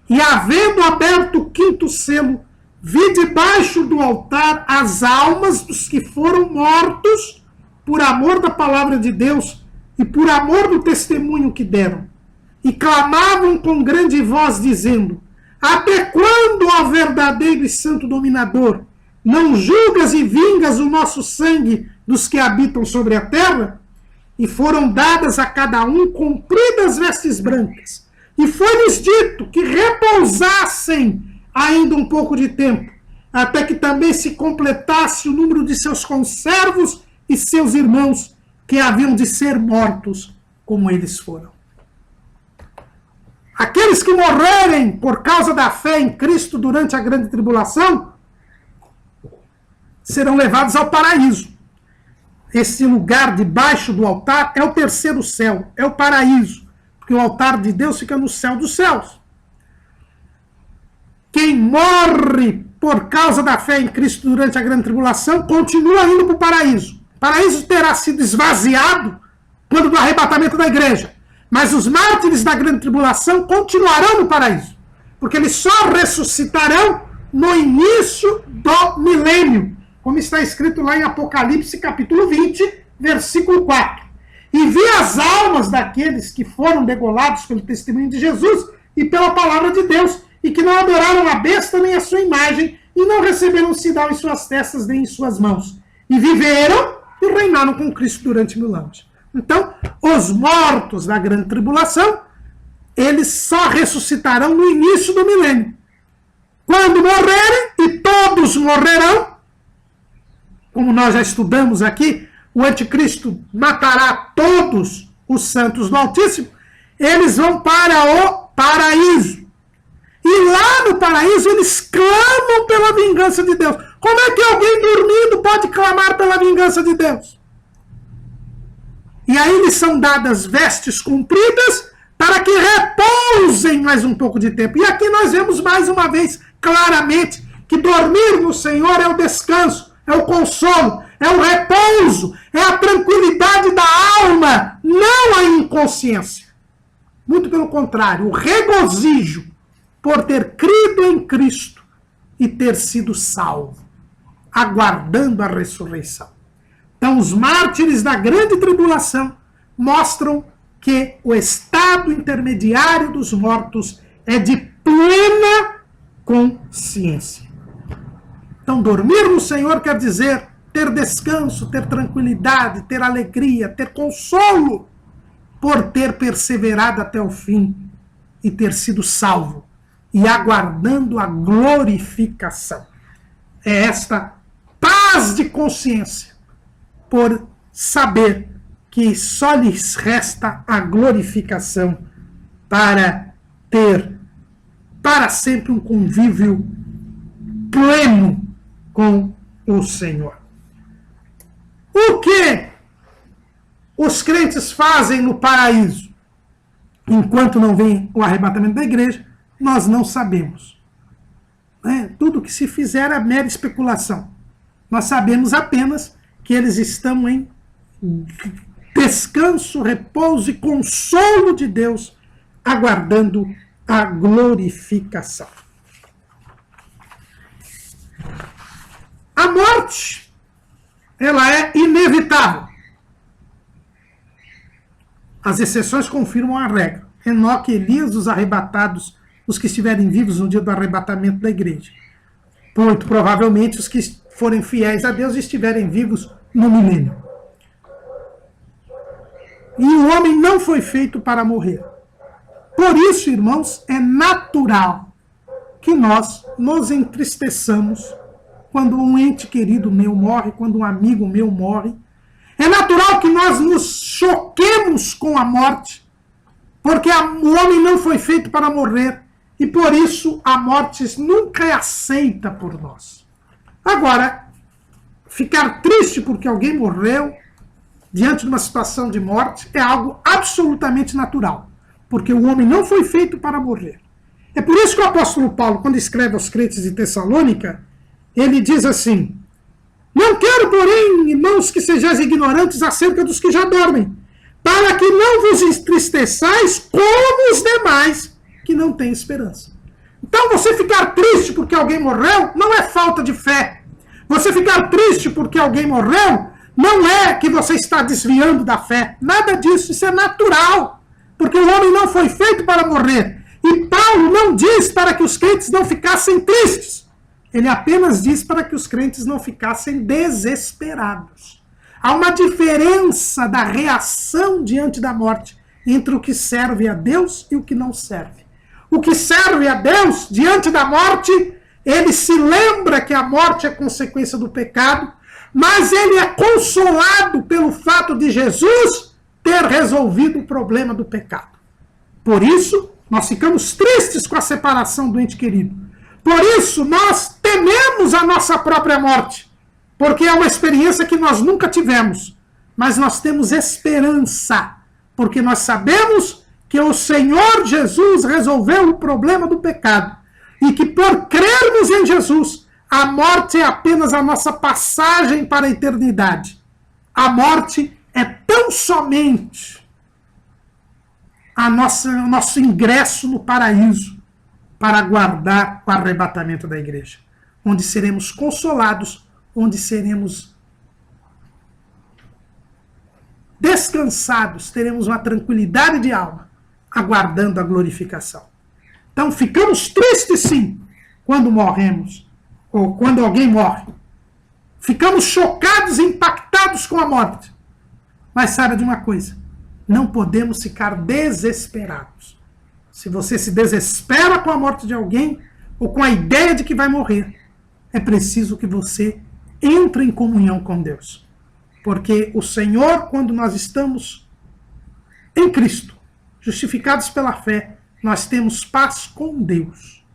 E havendo aberto o quinto selo, vi debaixo do altar as almas dos que foram mortos por amor da palavra de Deus e por amor do testemunho que deram. E clamavam com grande voz, dizendo, até quando, ó verdadeiro e santo dominador, não julgas e vingas o nosso sangue dos que habitam sobre a terra? E foram dadas a cada um compridas vestes brancas. E foi-lhes dito que repousassem ainda um pouco de tempo, até que também se completasse o número de seus conservos e seus irmãos, que haviam de ser mortos como eles foram. Aqueles que morrerem por causa da fé em Cristo durante a grande tribulação serão levados ao paraíso. Esse lugar debaixo do altar é o terceiro céu, é o paraíso, porque o altar de Deus fica no céu dos céus. Quem morre por causa da fé em Cristo durante a grande tribulação continua indo para o paraíso. O paraíso terá sido esvaziado quando do arrebatamento da igreja. Mas os mártires da grande tribulação continuarão no paraíso, porque eles só ressuscitarão no início do milênio, como está escrito lá em Apocalipse capítulo 20, versículo 4. e vi as almas daqueles que foram degolados pelo testemunho de Jesus e pela palavra de Deus, e que não adoraram a besta nem a sua imagem, e não receberam sinal em suas testas nem em suas mãos. E viveram e reinaram com Cristo durante 1000 anos. Então, os mortos da grande tribulação, eles só ressuscitarão no início do milênio. Quando morrerem, e todos morrerão, como nós já estudamos aqui, o anticristo matará todos os santos do Altíssimo, eles vão para o paraíso. E lá no paraíso eles clamam pela vingança de Deus. Como é que alguém dormindo pode clamar pela vingança de Deus? E aí lhes são dadas vestes compridas para que repousem mais um pouco de tempo. E aqui nós vemos mais uma vez claramente que dormir no Senhor é o descanso, é o consolo, é o repouso, é a tranquilidade da alma, não a inconsciência. Muito pelo contrário, o regozijo por ter crido em Cristo e ter sido salvo, aguardando a ressurreição. Então, os mártires da grande tribulação mostram que o estado intermediário dos mortos é de plena consciência. Então, dormir no Senhor quer dizer ter descanso, ter tranquilidade, ter alegria, ter consolo por ter perseverado até o fim e ter sido salvo e aguardando a glorificação. É esta paz de consciência por saber que só lhes resta a glorificação para ter para sempre um convívio pleno com o Senhor. O que os crentes fazem no paraíso enquanto não vem o arrebatamento da igreja, nós não sabemos. Tudo que se fizer é mera especulação. Nós sabemos apenas que eles estão em descanso, repouso e consolo de Deus, aguardando a glorificação. A morte, ela é inevitável. As exceções confirmam a regra. Enoque e Elias, os arrebatados, os que estiverem vivos no dia do arrebatamento da igreja. Muito provavelmente os que forem fiéis a Deus e estiverem vivos no milênio. E o homem não foi feito para morrer. Por isso, irmãos, é natural que nós nos entristeçamos quando um ente querido meu morre, quando um amigo meu morre. É natural que nós nos choquemos com a morte, porque o homem não foi feito para morrer, e por isso a morte nunca é aceita por nós. Agora, ficar triste porque alguém morreu diante de uma situação de morte é algo absolutamente natural, porque o homem não foi feito para morrer. É por isso que o apóstolo Paulo, quando escreve aos crentes de Tessalônica, ele diz assim: não quero, porém, irmãos, que sejais ignorantes acerca dos que já dormem, para que não vos entristeçais como os demais que não têm esperança. Então, você ficar triste porque alguém morreu não é falta de fé. Você ficar triste porque alguém morreu não é que você está desviando da fé. Nada disso, isso é natural. Porque o homem não foi feito para morrer. E Paulo não diz para que os crentes não ficassem tristes. Ele apenas diz para que os crentes não ficassem desesperados. Há uma diferença da reação diante da morte entre o que serve a Deus e o que não serve. O que serve a Deus diante da morte, ele se lembra que a morte é consequência do pecado, mas ele é consolado pelo fato de Jesus ter resolvido o problema do pecado. Por isso, nós ficamos tristes com a separação do ente querido. Por isso, nós tememos a nossa própria morte, porque é uma experiência que nós nunca tivemos. Mas nós temos esperança, porque nós sabemos que o Senhor Jesus resolveu o problema do pecado, e que por crermos em Jesus, a morte é apenas a nossa passagem para a eternidade. A morte é tão somente o nosso ingresso no paraíso para aguardar o arrebatamento da igreja, onde seremos consolados, onde seremos descansados, teremos uma tranquilidade de alma, aguardando a glorificação. Então ficamos tristes sim, quando morremos, ou quando alguém morre. Ficamos chocados e impactados com a morte. Mas saiba de uma coisa, não podemos ficar desesperados. Se você se desespera com a morte de alguém, ou com a ideia de que vai morrer, é preciso que você entre em comunhão com Deus. Porque o Senhor, quando nós estamos em Cristo, justificados pela fé, nós temos paz com Deus.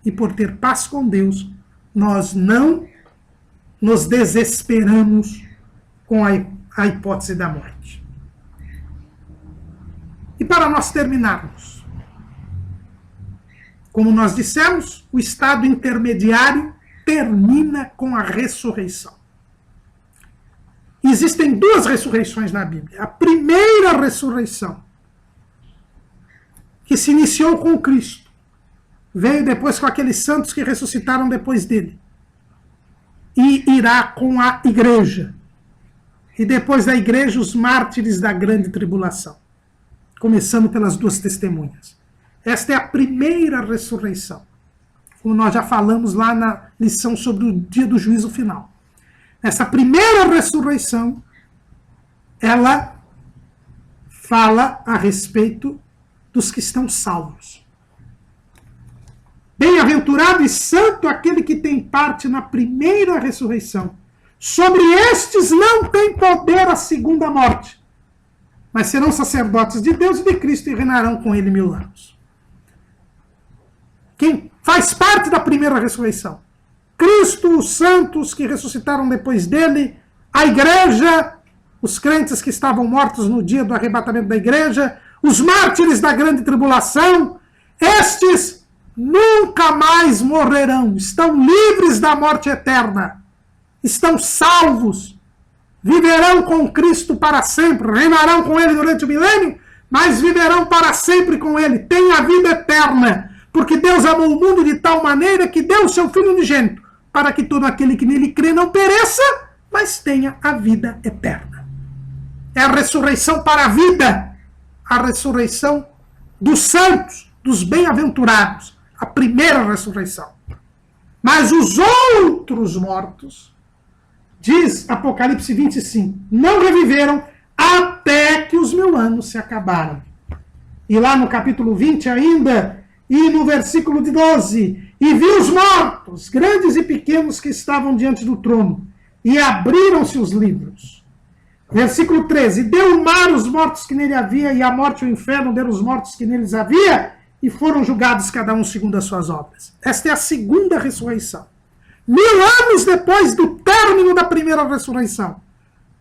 E por ter paz com Deus, nós não nos desesperamos com a hipótese da morte. E para nós terminarmos, como nós dissemos, o estado intermediário termina com a ressurreição. Existem duas ressurreições na Bíblia. A primeira ressurreição, que se iniciou com Cristo, veio depois com aqueles santos que ressuscitaram depois dele. E irá com a igreja. E depois da igreja, os mártires da grande tribulação. Começando pelas duas testemunhas. Esta é a primeira ressurreição. Como nós já falamos lá na lição sobre o dia do juízo final. Essa primeira ressurreição, ela fala a respeito dos que estão salvos. Bem-aventurado e santo aquele que tem parte na primeira ressurreição. Sobre estes não tem poder a segunda morte, mas serão sacerdotes de Deus e de Cristo e reinarão com ele 1000 anos. Quem faz parte da primeira ressurreição? Cristo, os santos que ressuscitaram depois dele, a igreja, os crentes que estavam mortos no dia do arrebatamento da igreja, os mártires da grande tribulação, estes nunca mais morrerão, estão livres da morte eterna, estão salvos, viverão com Cristo para sempre, reinarão com ele durante o milênio, mas viverão para sempre com ele, têm a vida eterna, porque Deus amou o mundo de tal maneira que deu o seu Filho unigênito, para que todo aquele que nele crê não pereça, mas tenha a vida eterna. É a ressurreição para a vida, a ressurreição dos santos, dos bem-aventurados, a primeira ressurreição. Mas os outros mortos, diz Apocalipse 25, não reviveram até que os 1000 anos se acabaram. E lá no capítulo 20 ainda, e no versículo 12, e vi os mortos, grandes e pequenos, que estavam diante do trono, e abriram-se os livros. Versículo 13, deu o mar os mortos que nele havia, e a morte e o inferno deram os mortos que neles havia, e foram julgados cada um segundo as suas obras. Esta é a segunda ressurreição. 1000 anos depois do término da primeira ressurreição,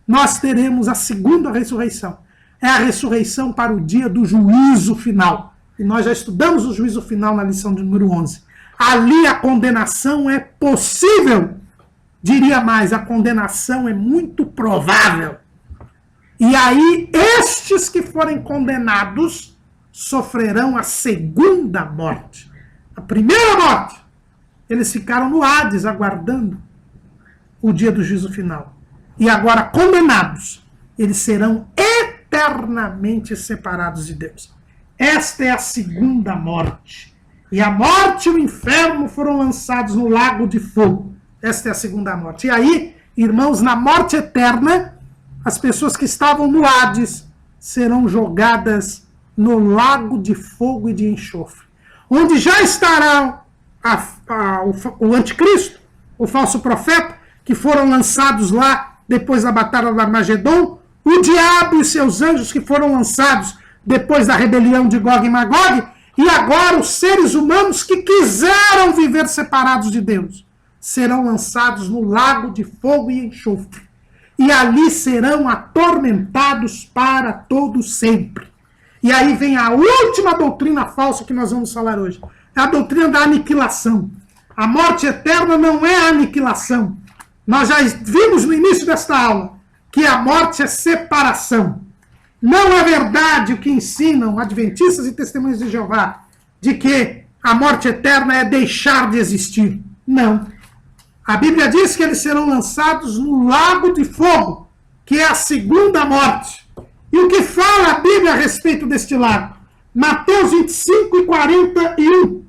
nós teremos a segunda ressurreição. É a ressurreição para o dia do juízo final. E nós já estudamos o juízo final na lição de número 11. Ali a condenação é possível. Diria mais, a condenação é muito provável. E aí, estes que forem condenados sofrerão a segunda morte. A primeira morte, eles ficaram no Hades aguardando o dia do juízo final. E agora, condenados, eles serão eternamente separados de Deus. Esta é a segunda morte. E a morte e o inferno foram lançados no lago de fogo. Esta é a segunda morte. E aí, irmãos, na morte eterna, as pessoas que estavam no Hades serão jogadas no lago de fogo e de enxofre, onde já estará o anticristo, o falso profeta, que foram lançados lá depois da batalha do Armagedon, o diabo e seus anjos que foram lançados depois da rebelião de Gog e Magog, e agora os seres humanos que quiseram viver separados de Deus serão lançados no lago de fogo e enxofre. E ali serão atormentados para todo sempre. E aí vem a última doutrina falsa que nós vamos falar hoje. É a doutrina da aniquilação. A morte eterna não é a aniquilação. Nós já vimos no início desta aula que a morte é separação. Não é verdade o que ensinam adventistas e testemunhas de Jeová, de que a morte eterna é deixar de existir. Não. A Bíblia diz que eles serão lançados no lago de fogo, que é a segunda morte. E o que fala a Bíblia a respeito deste lago? Mateus 25 e 41.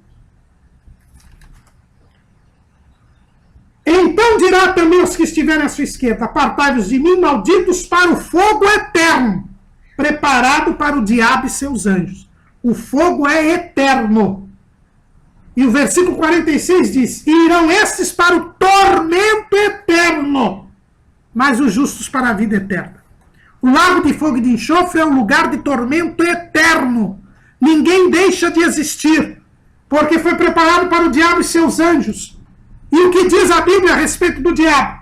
Então dirá também aos que estiverem à sua esquerda: apartai-vos de mim, malditos, para o fogo eterno, preparado para o diabo e seus anjos. O fogo é eterno. E o versículo 46 diz: e irão estes para o tormento eterno, mas os justos para a vida eterna. O lago de fogo e de enxofre é um lugar de tormento eterno. Ninguém deixa de existir, porque foi preparado para o diabo e seus anjos. E o que diz a Bíblia a respeito do diabo?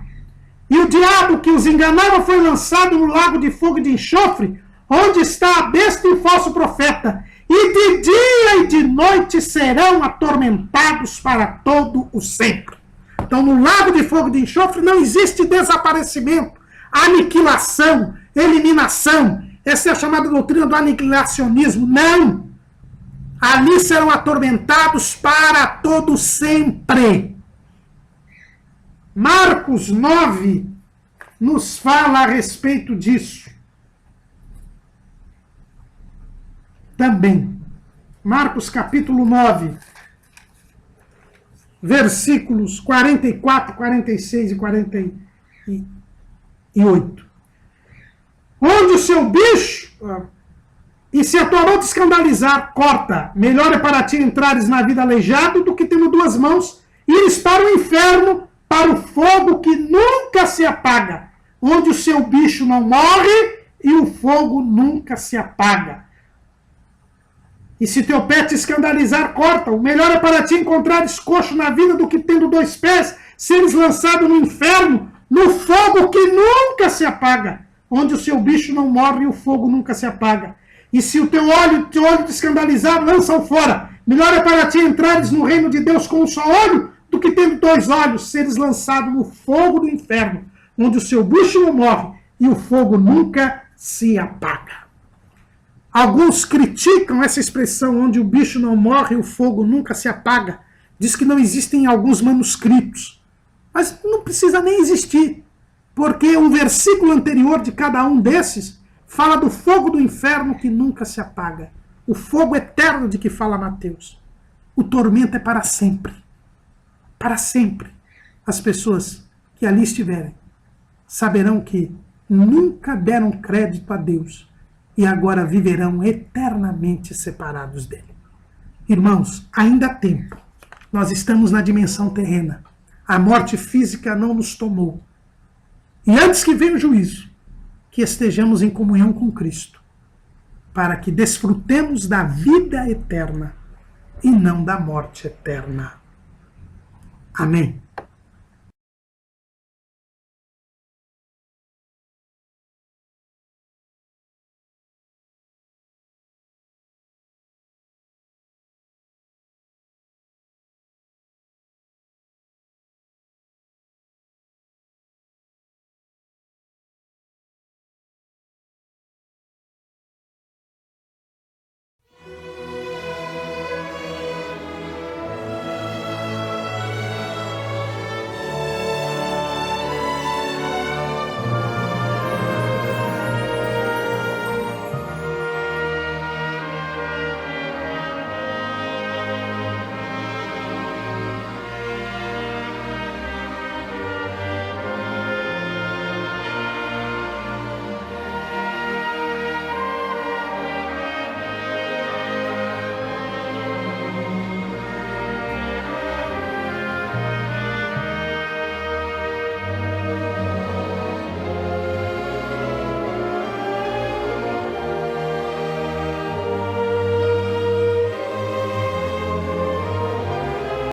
E o diabo que os enganava foi lançado no lago de fogo e de enxofre, onde está a besta e o falso profeta. E de dia e de noite serão atormentados para todo o sempre. Então, no lago de fogo e de enxofre não existe desaparecimento, aniquilação, eliminação. Essa é a chamada doutrina do aniquilacionismo. Não! Ali serão atormentados para todo sempre. Marcos 9 nos fala a respeito disso. Também. Marcos capítulo 9, versículos 44, 46 e 48. Onde o seu bicho, e se a tua mão te escandalizar, corta. Melhor é para ti entrares na vida aleijado do que tendo duas mãos, ires para o inferno, para o fogo que nunca se apaga, onde o seu bicho não morre e o fogo nunca se apaga. E se teu pé te escandalizar, corta. O melhor é para ti encontrares coxo na vida do que tendo dois pés, seres lançado no inferno, no fogo que nunca se apaga, onde o seu bicho não morre e o fogo nunca se apaga. E se o teu olho te escandalizar, lança-o fora. Melhor é para ti entrares no reino de Deus com um só olho, do que tendo dois olhos, seres lançado no fogo do inferno, onde o seu bicho não morre e o fogo nunca se apaga. Alguns criticam essa expressão, onde o bicho não morre e o fogo nunca se apaga. Diz que não existem alguns manuscritos. Mas não precisa nem existir, porque o versículo anterior de cada um desses fala do fogo do inferno que nunca se apaga. O fogo eterno de que fala Mateus. O tormento é para sempre. Para sempre. As pessoas que ali estiverem saberão que nunca deram crédito a Deus e agora viverão eternamente separados dele. Irmãos, ainda há tempo. Nós estamos na dimensão terrena. A morte física não nos tomou. E antes que venha o juízo, que estejamos em comunhão com Cristo, para que desfrutemos da vida eterna e não da morte eterna. Amém.